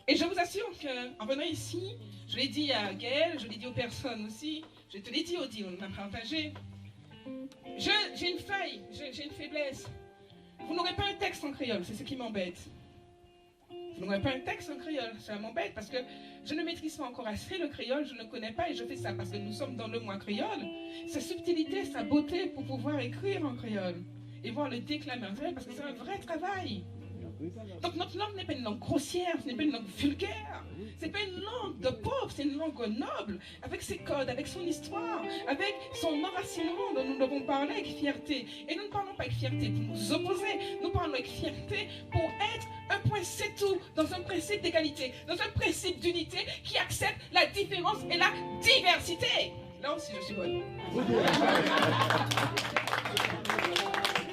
Et je vous assure qu'en venant ici, je l'ai dit à Gaël, je l'ai dit aux personnes aussi, je te l'ai dit, Odile, on m'a partagé. J'ai une faille, j'ai une faiblesse. Vous n'aurez pas un texte en créole, c'est ce qui m'embête. Vous n'aurez pas un texte en créole, ça m'embête parce que je ne maîtrise pas encore assez le créole, je ne connais pas et je fais ça parce que nous sommes dans le mois créole. Sa subtilité, sa beauté pour pouvoir écrire en créole et voir le déclamer en créole parce que c'est un vrai travail. Donc notre langue n'est pas une langue grossière, ce n'est pas une langue vulgaire, ce n'est pas une langue de pauvre, c'est une langue noble, avec ses codes, avec son histoire, avec son enracinement dont nous devons parler avec fierté. Et nous ne parlons pas avec fierté pour nous opposer, nous parlons avec fierté pour être un point c'est tout, dans un principe d'égalité, dans un principe d'unité qui accepte la différence et la diversité. Là aussi je suis bonne.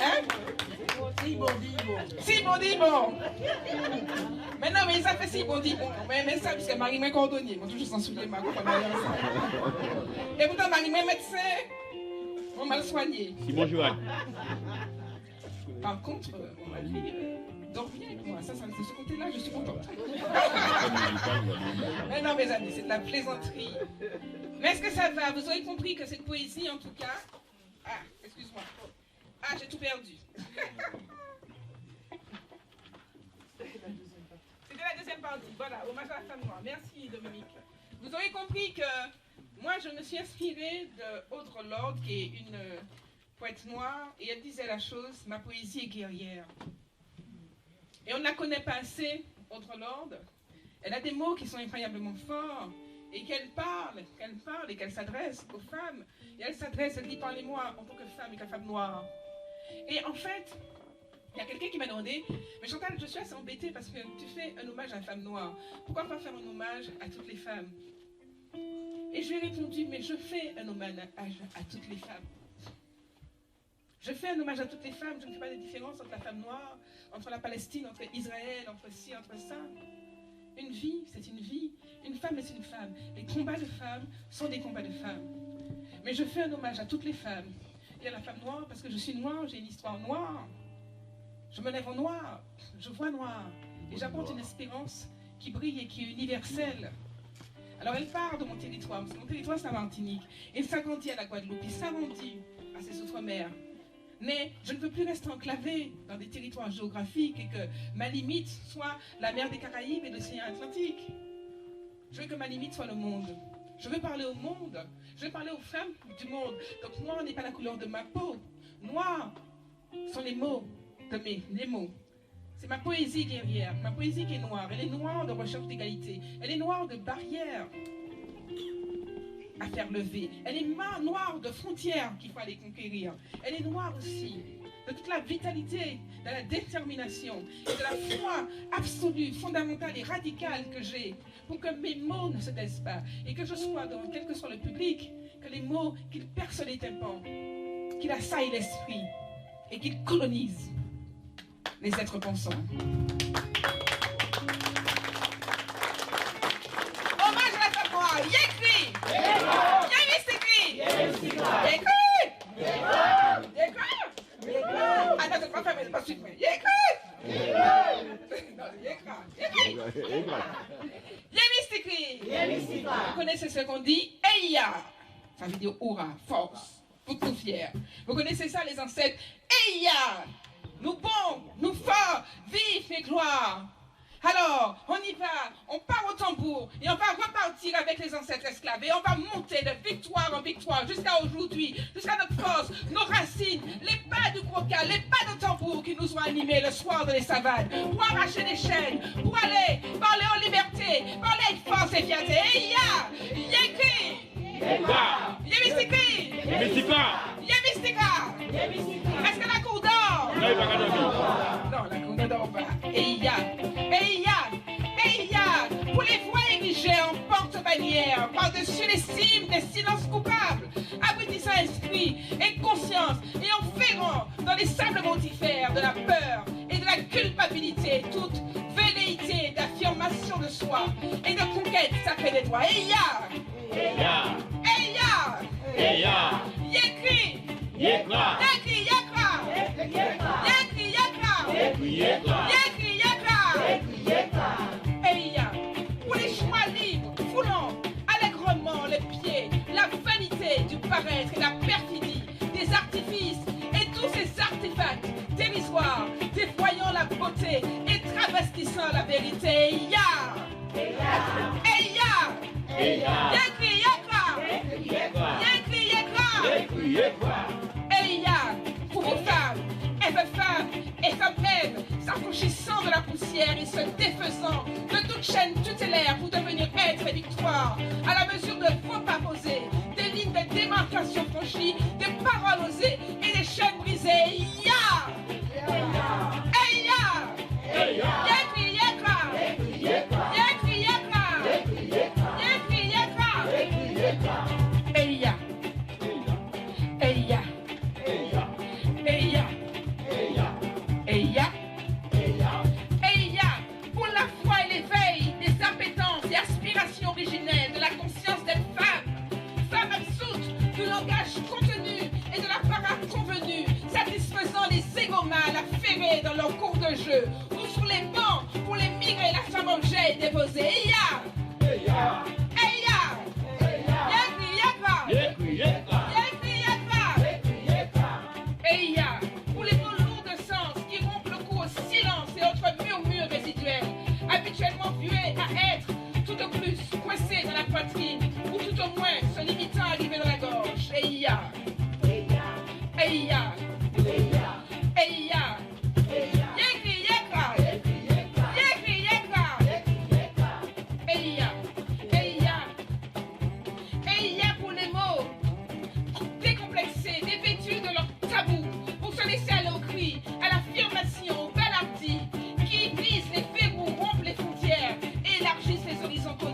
Hein? Si bon dit bon. Mais non, mais ça fait si bon dit bon. Mais ça, puisque Marie-Mé cordonnier, moi toujours s'en souviens, ma coupe, et pourtant Marie-Mé médecin, on m'a soigné. Si bonjour. Par contre, on m'a dit, dors bien avec moi. Ça, de ce côté-là, je suis contente. Mais non, mes amis, c'est de la plaisanterie. Mais est-ce que ça va? Vous aurez compris que cette poésie, en tout cas... Ah, excuse-moi. Ah, j'ai tout perdu. C'était la deuxième partie. Voilà, hommage à la femme noire. Merci, Dominique. Vous aurez compris que moi, je me suis inspirée de Audre Lorde, qui est une poète noire, et elle disait la chose, ma poésie est guerrière. Et on ne la connaît pas assez, Audre Lorde. Elle a des mots qui sont incroyablement forts, et qu'elle parle et qu'elle s'adresse aux femmes. Et elle s'adresse, elle dit, parlez-moi en tant que femme et que femme noire. Et en fait, il y a quelqu'un qui m'a demandé, mais Chantal, je suis assez embêtée parce que tu fais un hommage à la femme noire. Pourquoi pas faire un hommage à toutes les femmes? Et je lui ai répondu, mais je fais un hommage à toutes les femmes. Je fais un hommage à toutes les femmes, je ne fais pas de différence entre la femme noire, entre la Palestine, entre Israël, entre ci, entre ça. Une vie, c'est une vie. Une femme, c'est une femme. Les combats de femmes sont des combats de femmes. Mais je fais un hommage à toutes les femmes. Et à la femme noire, parce que je suis noire, j'ai une histoire noire. Je me lève en noir, je vois noir. Et j'apporte une espérance qui brille et qui est universelle. Alors elle part de mon territoire, parce que mon territoire c'est la Martinique. Elle s'agrandit à la Guadeloupe, il s'agrandit à ses outre-mer. Mais je ne veux plus rester enclavé dans des territoires géographiques et que ma limite soit la mer des Caraïbes et l'océan Atlantique. Je veux que ma limite soit le monde. Je veux parler au monde. Je veux parler aux femmes du monde. Donc noir n'est pas la couleur de ma peau. Noir sont les mots de les mots. C'est ma poésie guerrière, ma poésie qui est noire. Elle est noire de recherche d'égalité. Elle est noire de barrières à faire lever. Elle est noire de frontières qu'il faut aller conquérir. Elle est noire aussi de toute la vitalité, de la détermination et de la foi absolue, fondamentale et radicale que j'ai pour que mes mots ne se taisent pas et que je sois dans quel que soit le public, que les mots qu'ils percent les tympans, qu'ils assaillent l'esprit et qu'ils colonisent les êtres pensants. Hommage à la voix, Yécri! Yécri! Attends, c'est pas fait, mais c'est pas suite. Yécri! Yécri! Vous connaissez ce qu'on dit? Eya! Ça veut dire aura, force, pour nous fiers. Vous connaissez ça, les ancêtres? Eya! Nous bons, nous forts, vifs et gloire. Alors, on y va, on part au tambour et on va repartir avec les ancêtres esclaves et on va monter de victoire en victoire jusqu'à aujourd'hui, jusqu'à notre force, nos racines, les pas du crocal, les pas de tambour qui nous ont animés le soir de l'esclavage, pour arracher les chaînes, pour aller parler en liberté, parler avec force et fierté. Et Yécri! Yémistika! Est-ce que la cour d'or? Non, la cour ne dort pas. Eya, pour les voix érigées en porte-bannière, par-dessus les cimes des silences coupables, abrutissant esprit et conscience et enferrant dans les sables mortifères de la peur et de la culpabilité, toute velléité d'affirmation de soi et de conquête sacrée des droits. Eya! Yécri! Eya, pour les choix libres, foulant allègrement les pieds, la vanité du paraître et la perfidie, des artifices et tous ces artefacts dérisoires, dévoyant la beauté et travestissant la vérité. Eya, pour vos femmes, femmes et femmes, s'affranchissant de la poussière et se défaisant de toute chaîne tutélaire pour devenir être et victoire, à la mesure de vos pas posés, des lignes de démarcation franchies, des paroles osées et des chaînes brisées. Pour la foi et l'éveil des appétences et aspirations originelles de la conscience des femmes absoutes du langage contenu et de l'apparat convenu, satisfaisant les égomales affairés dans leur cours de jeu, ou sur les bancs pour les migrer la femme objet déposée. Pour les mots lourds de sens qui rompent le cou au silence et autres murmures résiduels, habituellement voués à être tout au plus coincés dans la poitrine, ou tout au moins se limitant à arriver dans la gorge. Pour les mots décomplexés, dévêtus de leurs tabous, pour se laisser aller au cri, à l'affirmation, au balardi, qui brisent les verrous, rompent les frontières et élargissent les horizons connus.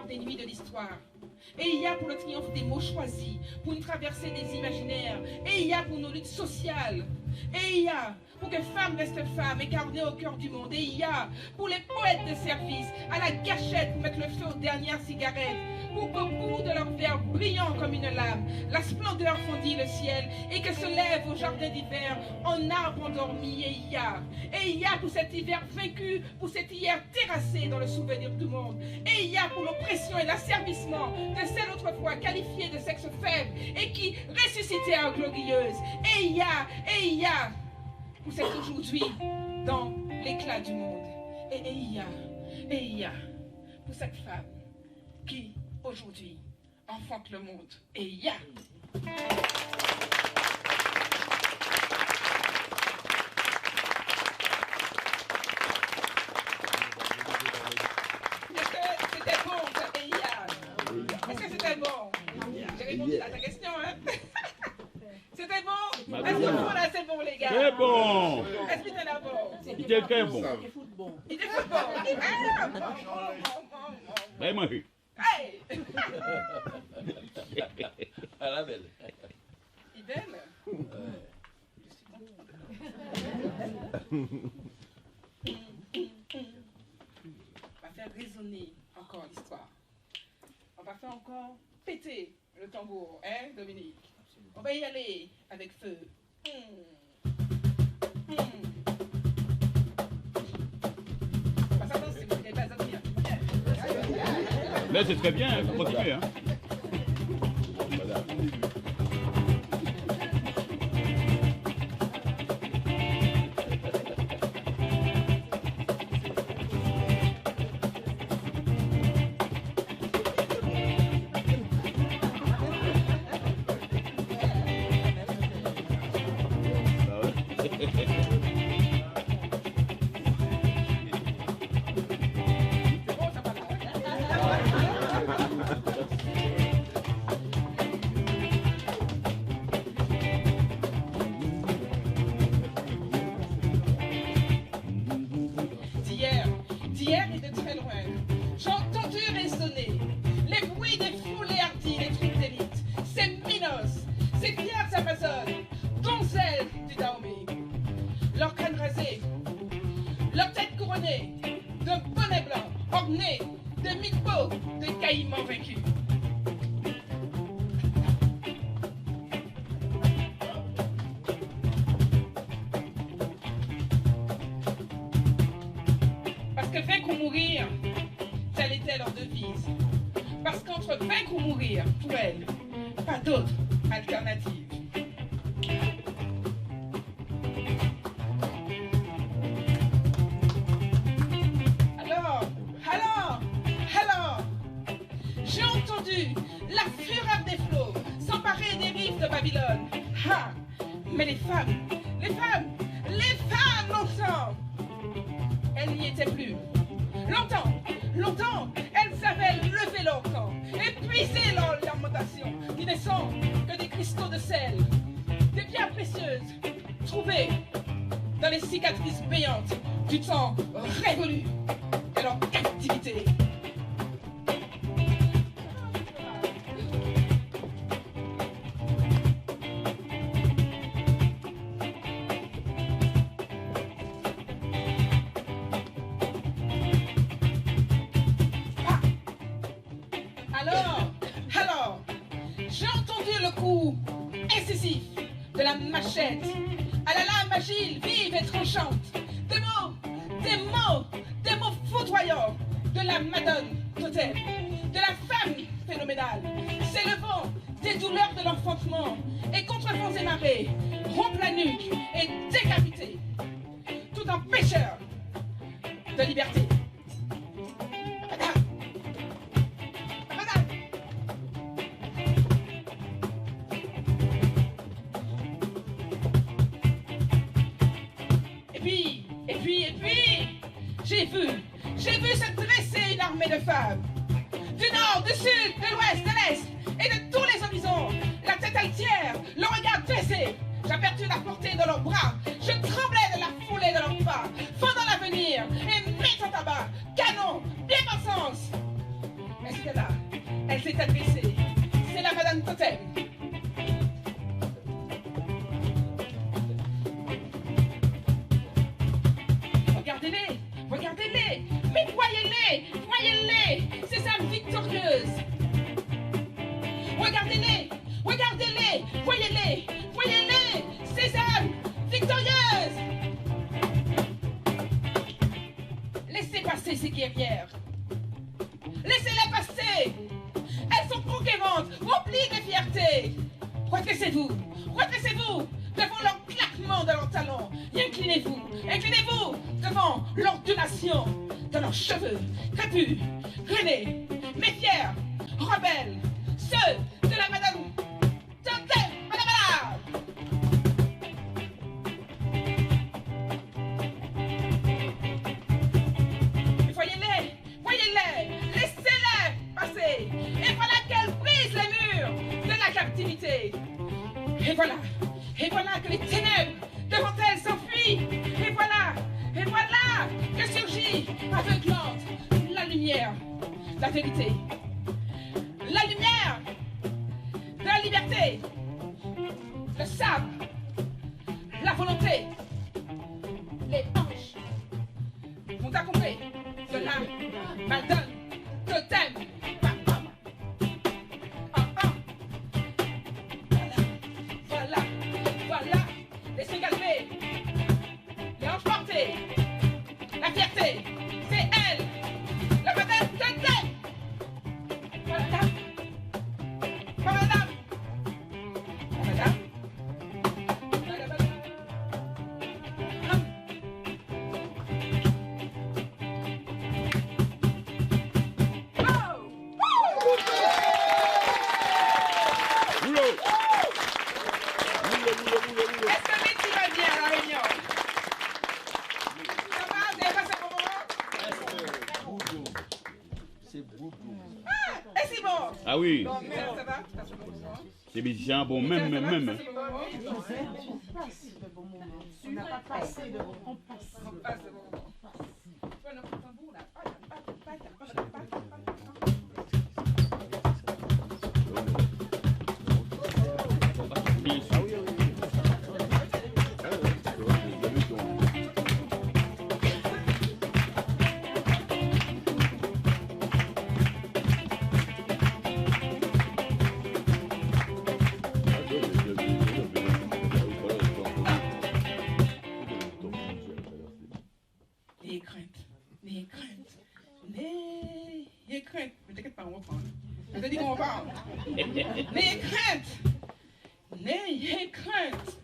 encore des nuits de l'histoire. Et il y a pour le triomphe des mots choisis, pour une traversée des imaginaires. Et il y a pour nos luttes sociales. Et il y a pour que femmes restent femmes, écarnées au cœur du monde. Et il y a pour les poètes de service, à la gâchette pour mettre le feu aux dernières cigarettes. Pour qu'au bout de leur verre brillant comme une lame, la splendeur fondit le ciel et que se lève au jardin d'hiver un arbre endormi. Et il y a pour cet hiver vaincu, pour cet hier terrassé dans le souvenir du monde. Et il y a pour l'oppression et l'asservissement de celle autrefois qualifiée de sexe faible et qui ressuscitait en glorieuse. Et il y a pour cet aujourd'hui dans l'éclat du monde. Et il y a pour cette femme qui aujourd'hui enfante le monde. Et il y a. C'était bon, et il y a. Est-ce que c'était bon? J'ai répondu à ta question, hein? C'était bon? Est-ce que tout là, c'est bon, les gars? C'est bon. Est-ce que c'était bon? Il était très bon. Il était bon. Ah, bon. Vraiment. Hey! À la belle. Il est belle? On va faire résonner encore l'histoire. On va faire encore péter le tambour, hein, Dominique? On va y aller avec feu. On va s'attendre si vous n'avez pas à dire. Là, c'est très bien, il faut continuer. Hein. D'hier et de très loin, j'ai entendu résonner les bruits des foules et hardis, les troupes d'élite, ces minos, ces fières amazones, donzelles du Dahomey. Leurs crânes rasés, leurs têtes couronnées de bonnets blancs, ornés de mille peaux de caïmans vaincus. Vaincre ou mourir, telle était leur devise. Parce qu'entre vaincre ou mourir, pour elle, pas d'autre alternative. Alors, j'ai entendu la fureur des flots s'emparer des rives de Babylone. Ah, mais les femmes, longtemps, elles n'y étaient plus. Longtemps, elles avaient levé leur camp, épuisé leur lamentation, qui ne sont que des cristaux de sel, des pierres précieuses, trouvées dans les cicatrices béantes du temps révolu de leur captivité. Alors, j'ai entendu le coup incessif de la machette à la lame agile, vive et tranchante. Des mots foudroyants de la Madone totem, de la femme phénoménale, s'élevant des douleurs de l'enfantement et contre vents et marées, rompt la nuque et décapité, tout en pécheur de liberté. J'ai vu se dresser une armée de femmes, du nord, du sud, de l'ouest, de l'est, et de tous les horizons, la tête altière, le regard baissé. J'aperçus la portée de leurs bras, je tremblais de la foulée de leurs pas, fendant l'avenir et mettant à bas, canon, bien sens. Mais c'était là, adresser. C'est la Madame Totem. Regardez-les, regardez-les, mais voyez-les, voyez-les, ces âmes victorieuses. Regardez-les, regardez-les, voyez-les, voyez-les, ces âmes victorieuses. Laissez passer ces guerrières. Laissez-les passer. Elles sont conquérantes, remplies de fierté. Redressez-vous, redressez-vous devant leur claquement de leurs talons. Et inclinez-vous, inclinez-vous devant l'ordination de leurs cheveux crépus, grainés, mais fiers, rebelles, ceux de la Madame Totem, Madame. Voyez-les, voyez-les, laissez-les passer. Et voilà qu'elles brisent les murs de la captivité. Et voilà que les ténèbres devant elles s'enfuient. Et voilà que surgit aveuglante la lumière, la vérité, la lumière de la liberté, le sabre, la volonté, les hanches. Vous avez compris? De la Madame Totem. Voilà, laissez calmer, les hanches portées, la fierté, c'est elle, la Madame Totem. Madame, madame, madame, est-ce que Betty va bien à la réunion? Ça va? Vous avez passé un bon moment? C'est beaucoup. Ah, et c'est bon? Ah oui, Bon, ça va? Tu passes un bon moment? c'est bien, bon, même. Tu passes un bon moment? On n'a pas passé de on passe. On passe un bon moment. Tu vois, notre tambour là. Bien sûr. N'ayez crainte, n'ayez crainte, n'ayez crainte. Mais t'inquiète pas, on reprend. Je te dis qu'on reprend. N'ayez crainte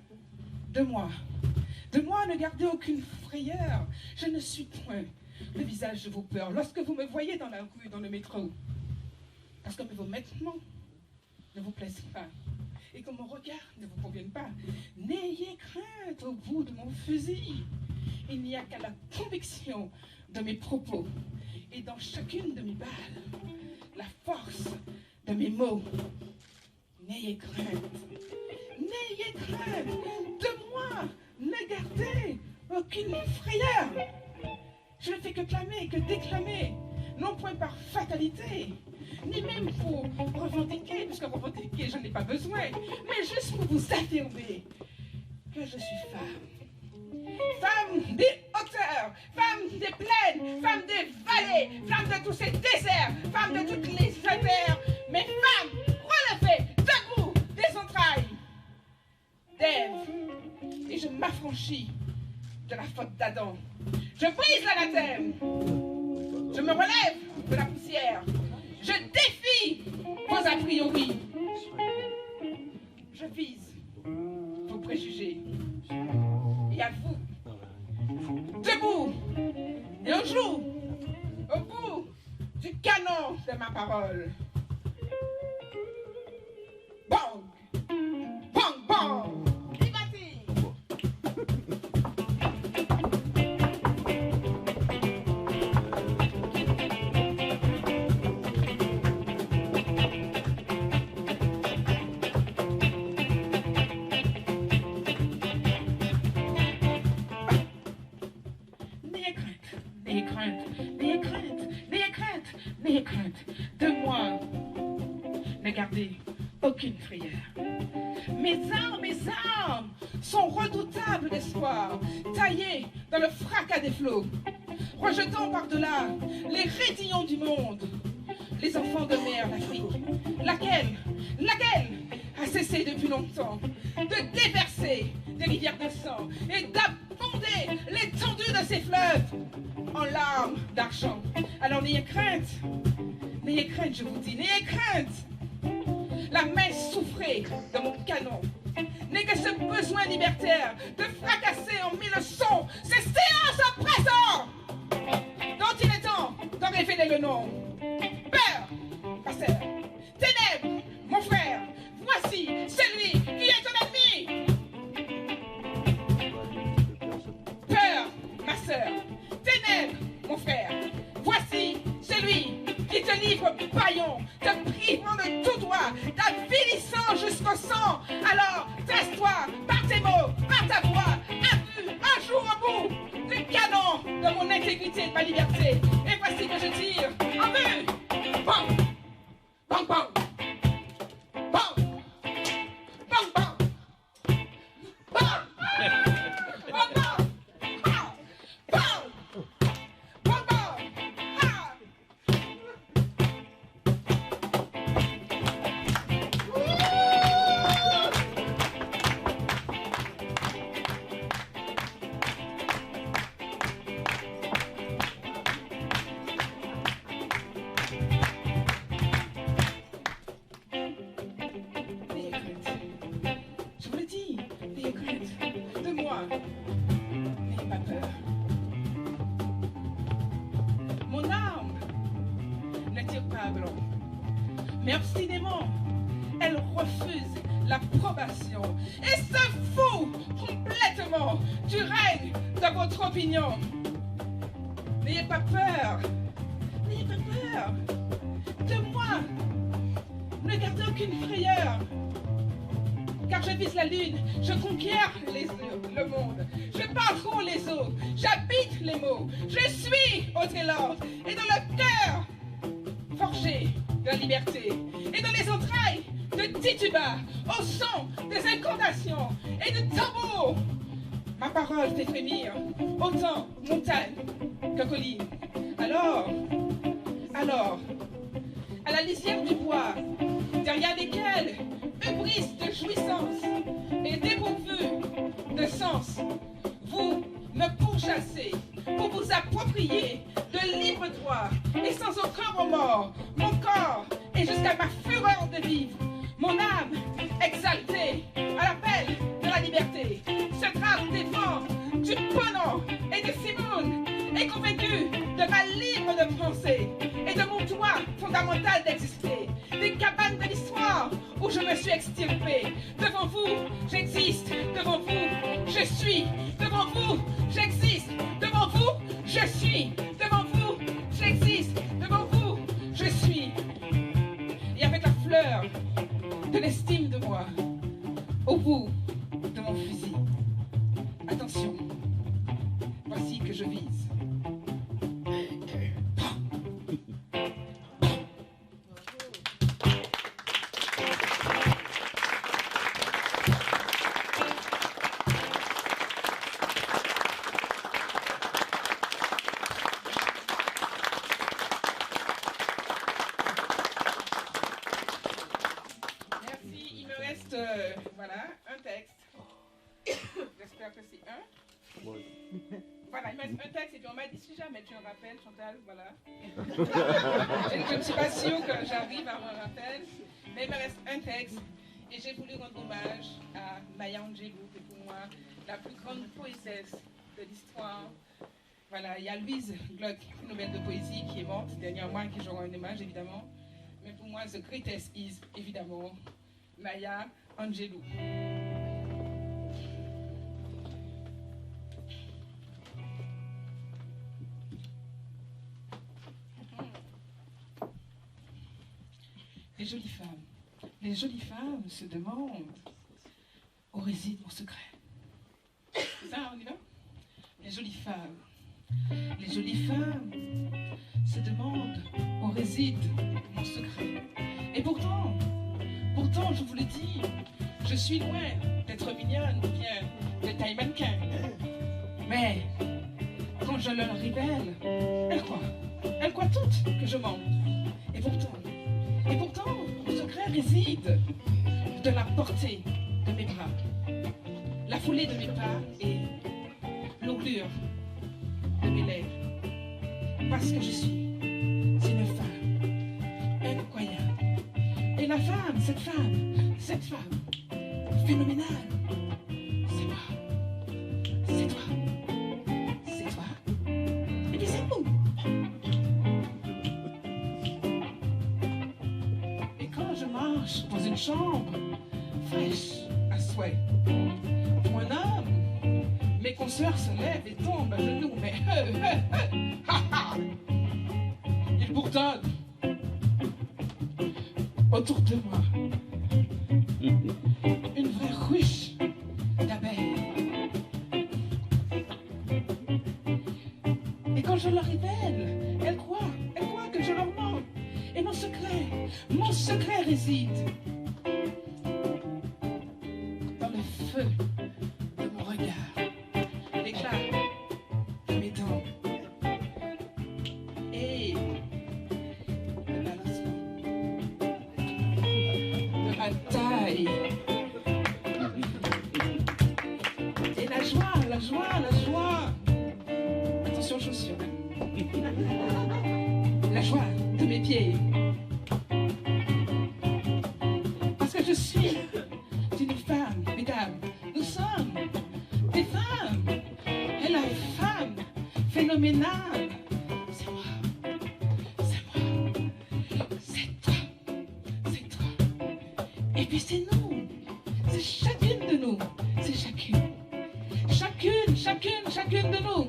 de moi. De moi, ne gardez aucune frayeur. Je ne suis point le visage de vos peurs. Lorsque vous me voyez dans la rue, dans le métro, parce que vos vêtements ne vous plaisent pas et que mon regard ne vous convienne pas, n'ayez crainte au bout de mon fusil. Il n'y a qu'à la conviction de mes propos et dans chacune de mes balles, la force de mes mots. N'ayez crainte. N'ayez crainte de moi. Ne gardez aucune frayeur. Je ne fais que clamer, que déclamer, non point par fatalité, ni même pour revendiquer, puisque revendiquer, je n'ai pas besoin, mais juste pour vous affirmer que je suis femme. Femme des hauteurs, femme des plaines, femme des vallées, femme de tous ces déserts, femme de toutes les terres, mais femme relevée, debout des entrailles d'Ève. Et je m'affranchis de la faute d'Adam. Je brise l'anathème. Je me relève de la poussière. Je défie vos a priori. Je vise vos préjugés. Et à vous, debout, et on joue au bout du canon de ma parole. Bang! Bang! Bang! Libati! N'ayez crainte, n'ayez crainte, n'ayez crainte, n'ayez crainte, n'ayez crainte de moi. ne gardez aucune frayeur. Mes armes sont redoutables d'espoir, taillées dans le fracas des flots, rejetant par-delà les raidillons du monde, les enfants de mer d'Afrique, laquelle a cessé depuis longtemps de déverser des rivières de sang et d'abonder l'étendue de ses fleuves en larmes d'argent. Alors n'ayez crainte, je vous dis, n'ayez crainte. La main souffrée de mon canon n'est que ce besoin libertaire de fracasser en mille sons ces silences oppressants dont il est temps d'en révéler le nom. Peur, ma sœur, ténèbres, mon frère, voici celui qui est ton ennemi. Peur, ma sœur, ténèbres, mon frère, voici celui qui te livre paillon, te privant de tout droit, t'avilissant jusqu'au sang. Alors, tresse-toi par tes mots, par ta voix, un jour au bout du canon de mon intégrité et de ma liberté. Et voici que je tire en vue. Bang, bang, bang, bang, bang, bang, bang, bang, bang, bang, bang, bang, ah. N'ayez crainte. Je vous le dis, n'ayez crainte de moi. N'ayez pas peur. Mon arme ne tire pas à blanc, mais obstinément, elle refuse l'approbation et se fout complètement du règne de votre opinion. N'ayez pas peur. N'ayez pas peur de moi. Ne gardez aucune frayeur. Car je vise la lune, je conquiers le monde, je parcours les eaux, j'habite les mots, je suis Audre Lorde, et dans le cœur forgé de la liberté, et dans les entrailles de Tituba, au son des incantations et de tambours, ma parole fait frémir, autant montagne que colline. Alors, à la lisière du bois, derrière lesquels hubris de jouissance et dépourvu de sens, vous me pourchassez pour vous approprier de libre droit et sans aucun remords, mon corps et jusqu'à ma fureur de vivre, mon âme exaltée à l'appel de la liberté, se trappe des vents du Ponant et de Simone, est convaincu de ma libre de penser et de mon droit fondamental d'exister, des cabanes de l'histoire où je me suis extirpé. Devant vous, j'existe. Devant vous, je suis. Devant vous, j'existe. Devant vous, je suis. Devant vous, j'existe. Devant vous, je suis. Et avec la fleur de l'estime de moi au bout de mon fusil. Attention, voici que je vise. Voilà, un texte. J'espère que c'est un. Voilà, il me reste un texte et puis on m'a dit si jamais tu me rappelles, Chantal, voilà. Je ne suis pas sûre que j'arrive à me rappeler, mais il me reste un texte et j'ai voulu rendre hommage à Maya Angelou, qui est pour moi la plus grande poétesse de l'histoire. Voilà, il y a Louise Gluck, une nouvelle de poésie qui est morte dernièrement et qui j'aurai un hommage évidemment. Mais pour moi, the greatest is évidemment Maya Angelou. Les jolies femmes se demandent où réside mon secret. C'est ça, on y va? Les jolies femmes se demandent où réside mon secret. Et pourtant, Je suis loin d'être mignonne ou bien de taille mannequin. Mais quand je leur révèle, elles croient toutes que je mens. Et pourtant, mon secret réside de la portée de mes bras, la foulée de mes pas et l'ouglure de mes lèvres. Parce que je suis une femme incroyable. Et la femme, cette femme phénoménale, c'est moi, c'est toi, c'est toi, et puis c'est nous. Et quand je marche dans une chambre fraîche à souhait, pour un homme, mes consoeurs se lèvent et tombent à genoux, mais ils bourdonnent autour de moi. Une vraie ruche d'abeilles. Et quand je leur révèle, elles croient que je leur mens. Et mon secret réside dans le feu de mon regard, l'éclat de mes dents et le balancement de ma taille. Et la joie. Attention aux chaussures. La joie de mes pieds. Parce que je suis une femme, mesdames. Nous sommes des femmes. Et la femme phénoménale, c'est moi. C'est moi. C'est toi. C'est toi. Et puis c'est nous. C'est chacune de nous. C'est chacune. Chacune de nous.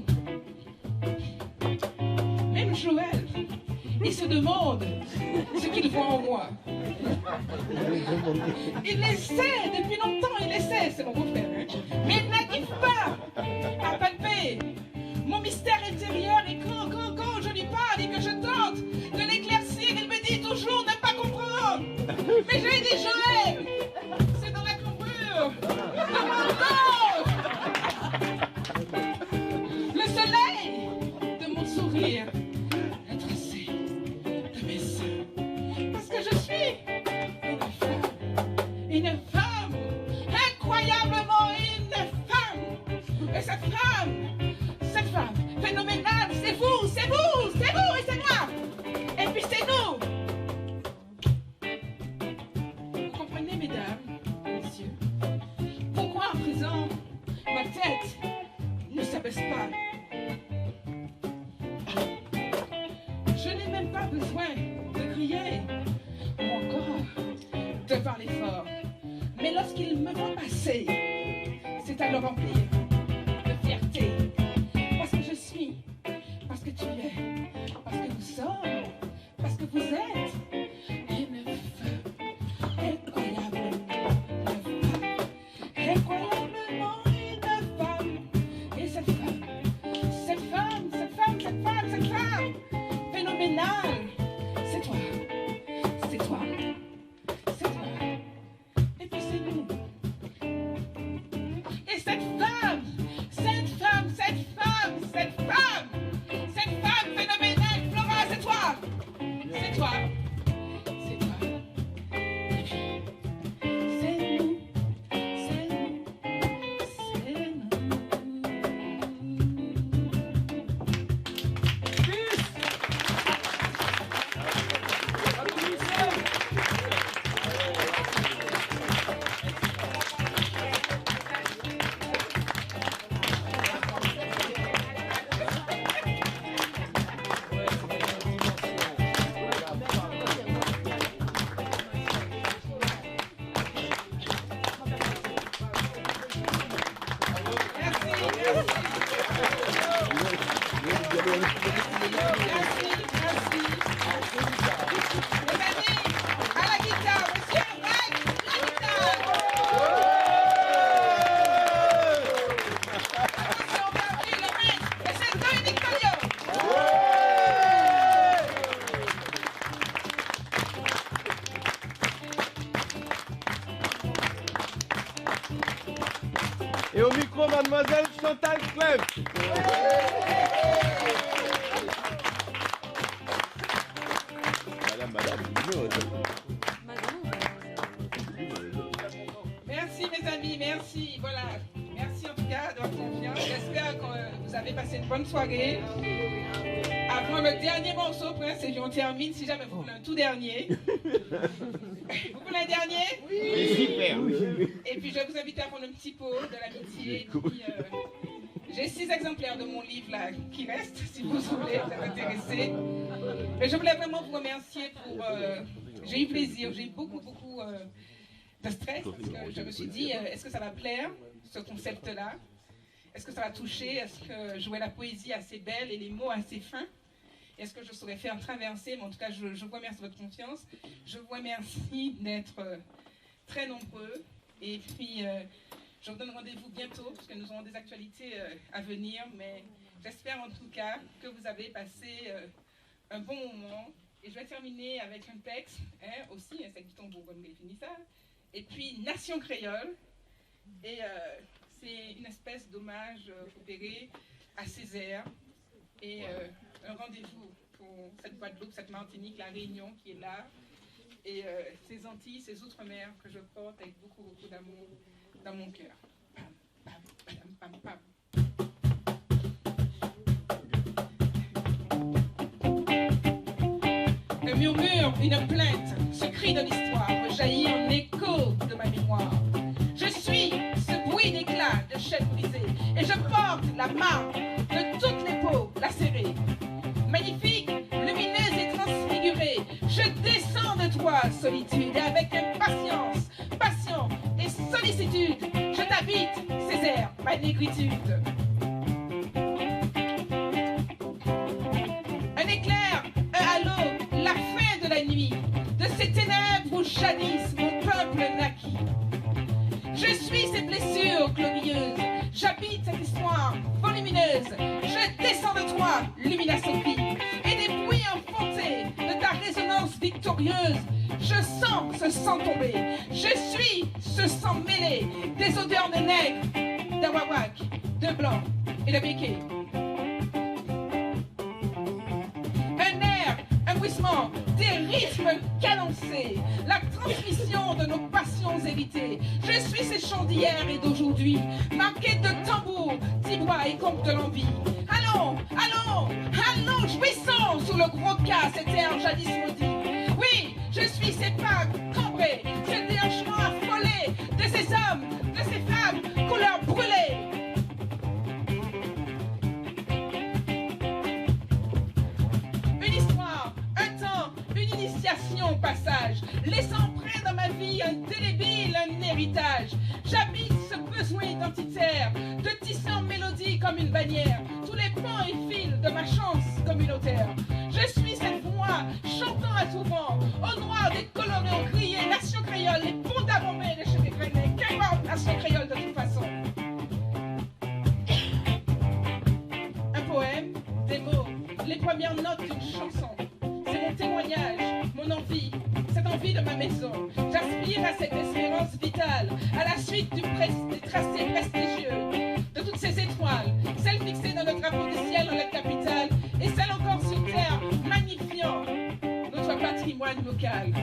Même Joël, il se demande ce qu'il voit en moi. Il essaie, depuis longtemps, il essaie, c'est mon beau-frère, hein? Mais il n'arrive pas à palper mon mystère intérieur. Et quand je lui parle et que je tente de l'éclaircir, il me dit toujours ne pas comprendre. Mais je lui dis, Joël, c'est dans la cambrure de mon corps. Le soleil de mon sourire, le tracé de mes seins. Parce que je suis une femme, incroyablement une femme. Et cette femme phénoménale, c'est vous, et c'est moi. Et puis c'est nous. Vous comprenez, mesdames, messieurs, pourquoi à présent ma tête ne s'abaisse pas? Je n'ai même pas besoin de crier ou encore de parler fort. Mais lorsqu'il me voit passer, c'est à le remplir de fierté. Parce que je suis, parce que tu es, parce que nous sommes, parce que vous êtes une femme incroyable, incroyablement une femme. Et cette femme phénoménale, c'est toi, c'est toi, c'est toi, et puis c'est nous. Et cette femme Et au micro, mademoiselle Chantal Clem. Madame. Merci mes amis, merci. Voilà. Merci en tout cas de votre confiance. J'espère que vous avez passé une bonne soirée. Avant le dernier morceau, Prince, et on termine si jamais vous voulez un tout dernier. Vous voulez un dernier? C'est super. Et puis je vais vous inviter à prendre un petit pot de l'amitié. J'ai 6 exemplaires de mon livre là qui restent, si vous voulez vous intéresser. Mais je voulais vraiment vous remercier pour... j'ai eu plaisir, j'ai eu beaucoup de stress parce que je me suis dit, est-ce que ça va plaire, ce concept-là? Est-ce que ça va toucher? Est-ce que jouer la poésie assez belle et les mots assez fins? Est-ce que je saurais faire traverser? Mais en tout cas, je vous remercie de votre confiance. Je vous remercie d'être très nombreux. Et puis, je vous donne rendez-vous bientôt, parce que nous aurons des actualités à venir. Mais j'espère en tout cas que vous avez passé un bon moment. Et je vais terminer avec un texte, aussi, c'est du tambour comme définit ça. Et puis, Nation créole. Et c'est une espèce d'hommage opéré à Césaire. Et un rendez-vous pour cette Guadeloupe, cette Martinique, la Réunion qui est là. Et ces Antilles, ces Outre-mer que je porte avec beaucoup d'amour dans mon cœur. Pam, pam, pam, pam. Un murmure, une plainte, ce cri de l'histoire rejaillit en écho de ma mémoire. Je suis ce bruit d'éclat de chaînes brisées et je porte la marque de toutes les peaux lacérées. Magnifique, lumineuse et transfigurée, je descends de toi, solitude, et avec impatience, passion et sollicitude, je t'habite, Césaire, ma négritude. Un éclair, un halo, la fin de la nuit, de ces ténèbres où jadis mon peuple naquit. Je suis ces blessures glorieuses, j'habite cette histoire volumineuse, je descends de toi, Lumina Sophie, et des bruits enfantés de ta résonance victorieuse, je sens ce sang tomber, je suis ce sang mêlé des odeurs de nègre, d'awawak, de blanc et de béquet. Un air, un bruissement, des rythmes cadencés, la transmission de nos passions héritées. Je suis ces chants d'hier et d'aujourd'hui, marqués de tambours, tibois et contes de l'envie. Allons, allons, allons, jouissons sous le gros cas, cet air jadis maudit. Oui, je suis ces pas cambrés, ce déhanchement affolé de ces hommes, de ces femmes, couleur brûlée. Une histoire, un temps, une initiation au passage, laissant empreint dans ma vie un indélébile, un héritage. J'habite ce besoin identitaire, de tissant mélodie comme une bannière, tous les pans et fils de ma chance communautaire. Je suis cette voix, chantant à tout vent, au noir des colorés, au grillé, nation créole, les ponts d'abomber de chez les Grenets, qu'importe nation créole de toute façon. Un poème, des mots, les premières notes d'une chanson. C'est mon témoignage, mon envie, cette envie de ma maison. J'aspire à cette espérance vitale, à la suite des tracés prestigieux, de toutes ces étoiles, celles fixées dans le drapeau du ciel dans la capitale, et celles encore sur terre, magnifiant notre patrimoine local.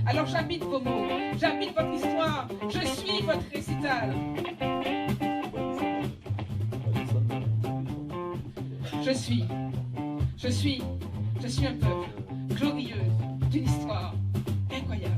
Alors j'habite vos mots, j'habite votre histoire, je suis votre récital. Je suis un peuple glorieux d'une histoire incroyable.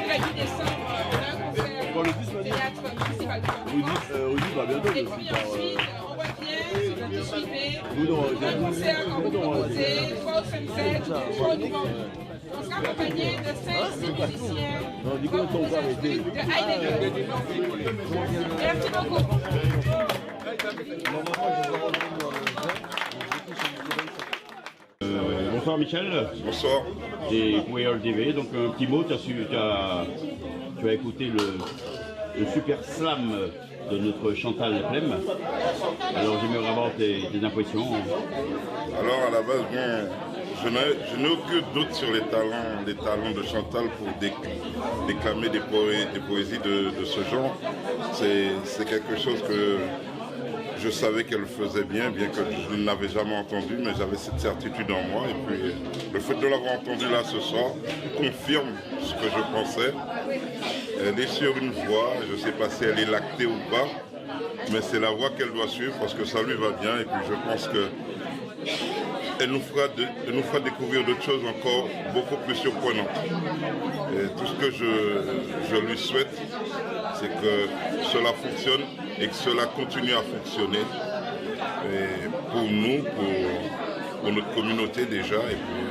le 8 décembre, on a un concert Pour le 10, au théâtre municipal de Vous dites, bah bientôt. Et puis ensuite, on revient sur le 18 mai, Nous, non, un concert qu'on vous proposez, soit au Sunset, soit au Nouveau. On sera accompagné de 5-6 musiciens Non, du coup, on va arrêter. de Heidegger. Merci beaucoup. Bonsoir Michel. Bonsoir. C'est Pouéol TV. Donc un petit mot, tu as écouté le super slam de notre Chantal Clem. Alors j'aimerais avoir tes impressions. Alors à la base, bon, je n'ai aucun doute sur les talents de Chantal pour déclamer des poésies de ce genre. C'est quelque chose que je savais qu'elle faisait bien que je ne l'avais jamais entendu, mais j'avais cette certitude en moi. Et puis le fait de l'avoir entendu là ce soir confirme ce que je pensais. Elle est sur une voie, je ne sais pas si elle est lactée ou pas, mais c'est la voie qu'elle doit suivre parce que ça lui va bien. Et puis je pense qu'elle nous fera découvrir d'autres choses encore beaucoup plus surprenantes. Et tout ce que je lui souhaite, c'est que cela fonctionne et que cela continue à fonctionner. Et pour nous, pour notre communauté déjà, et puis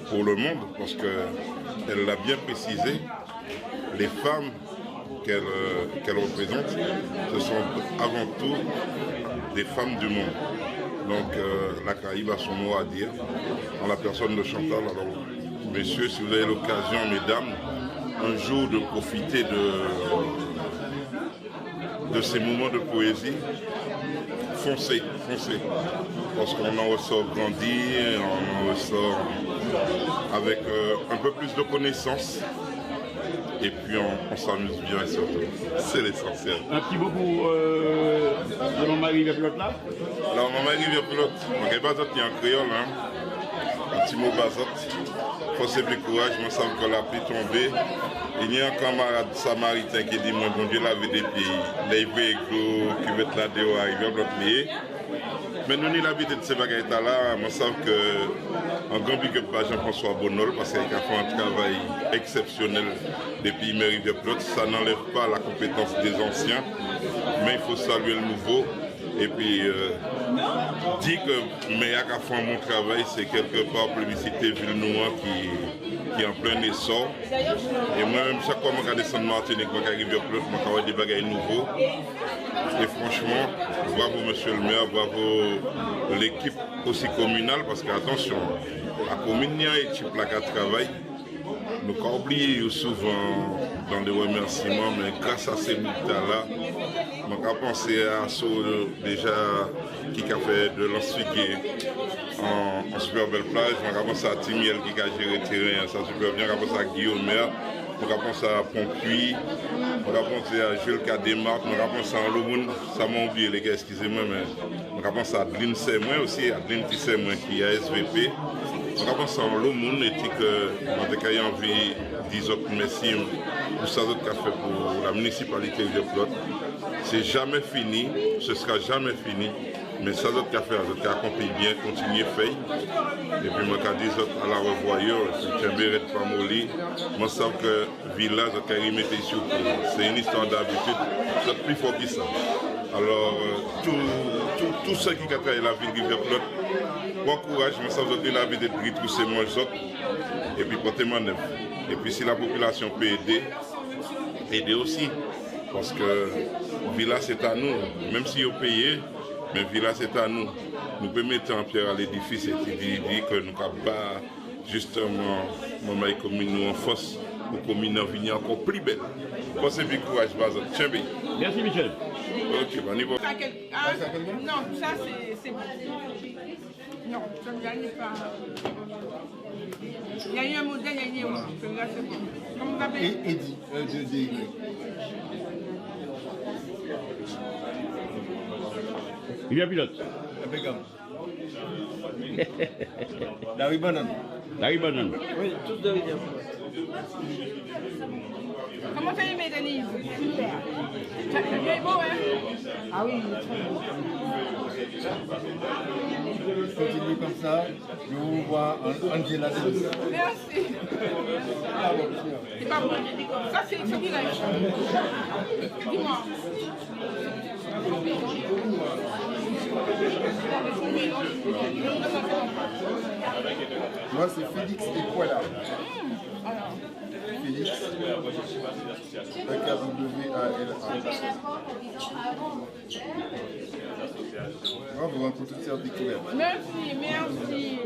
pour le monde, parce qu'elle l'a bien précisé, les femmes qu'elle représente, ce sont avant tout des femmes du monde. Donc la Caraïbe a son mot à dire en la personne de Chantal. Alors messieurs, si vous avez l'occasion, mesdames, un jour de profiter de ces moments de poésie, foncez. Parce qu'on en ressort grandi, on en ressort avec un peu plus de connaissances. Et puis on s'amuse bien et surtout, c'est l'essentiel. Un petit mot pour maman Rivière-Pilote là. Alors maman Rivière-Pilote, on ne pas d'autres en créole, hein. Un petit mot bazote. Force et courage, moi ça que la pluie tombée. Il y a un camarade samaritain qui dit moi bon Dieu laver des pieds. Les végos qui veulent être là dehors arriver à notre pied. Mais nous, l'habitude de ces bagailles-là, moi, je sais qu'un grand big up à Jean-François Bonol, parce qu'il a fait un travail exceptionnel depuis Rivière-Pilote. Ça n'enlève pas la compétence des anciens, mais il faut saluer le nouveau. Et puis, dire que Meyak a fait un bon travail, c'est quelque part plébiscité Ville-Noire qui est en plein essor. Et moi-même, chaque fois que je descends de Martinique, je arrive à Rivière-Pilote, je vois des bagailles nouveaux. Et franchement, bravo monsieur le maire, bravo l'équipe aussi communale, parce qu'attention, la commune y a une équipe là qui travaille. Nous avons oublié souvent dans les remerciements, mais grâce à ces militaires-là, on a pensé à ceux déjà qui a fait de l'Ansfiguier en super belle plage, on a pensé à Timiel qui a géré le terrain, ça super bien, on a pensé à Guillaume Maire. On a pensé à Pompuy, on a pensé à Jules Cadémarque, on a pensé à Lomoun, ça m'a oublié les gars, excusez-moi, mais on a pensé à Adeline Semoin aussi, Adeline Semoin qui est SVP. On a pensé à Lomoun et que on a envie de dire merci pour ça qu'a fait pour la municipalité de Rivière-Pilote. C'est jamais fini, ce sera jamais fini. Mais ça, d'autres qu'a fait, d'autres qu'a accompli bien, continuer à faire. Et puis, moi, quand je dis à la revoyure, c'est un béret de Famoli. Moi, je sais que village, d'autres qu'a remetté sur c'est une histoire d'habitude, c'est plus fort que ça. Alors, tous ceux qui ont travaillé la ville de Rivière-Pilote, bon courage, moi, ça vous donne l'habitude de retrousser moi, et puis portez-moi neuf. Et puis, si la population peut aider aussi. Parce que village, c'est à nous, même si vous payez. Mais village c'est à nous. Nous pouvons mettre en pierre à l'édifice et dire que nous n'avons pas justement maman et commune nous en force pour que commune venir encore plus belle. Pensez bien courage, Bazot. Tiens bien. Merci Michel. Ok, bon niveau. Non, ça c'est bon. Non, ça ne gagne pas. Il y a eu un modèle, il y a eu un modèle. Celui-là c'est bon. Comment vous appelez Eddie, E-D-Y. Rivière-Pilote. Impeccable. Larry Bannon. Larry Bannon. Oui, tous de Rivière-Pilote. Comment t'as aimé Denise? Super. Il est beau, hein? Ah oui, il est très beau. Continuez comme ça. Je vous vois en Angela Davis. Merci. Ah, bon, sûr. C'est pas moi, j'ai dit comme ça, c'est direct. Dis-moi. Moi, c'est Félix et Koala. Félix, A-K-W-A-L-A. Bravo pour toutes ces découvertes. Merci, merci.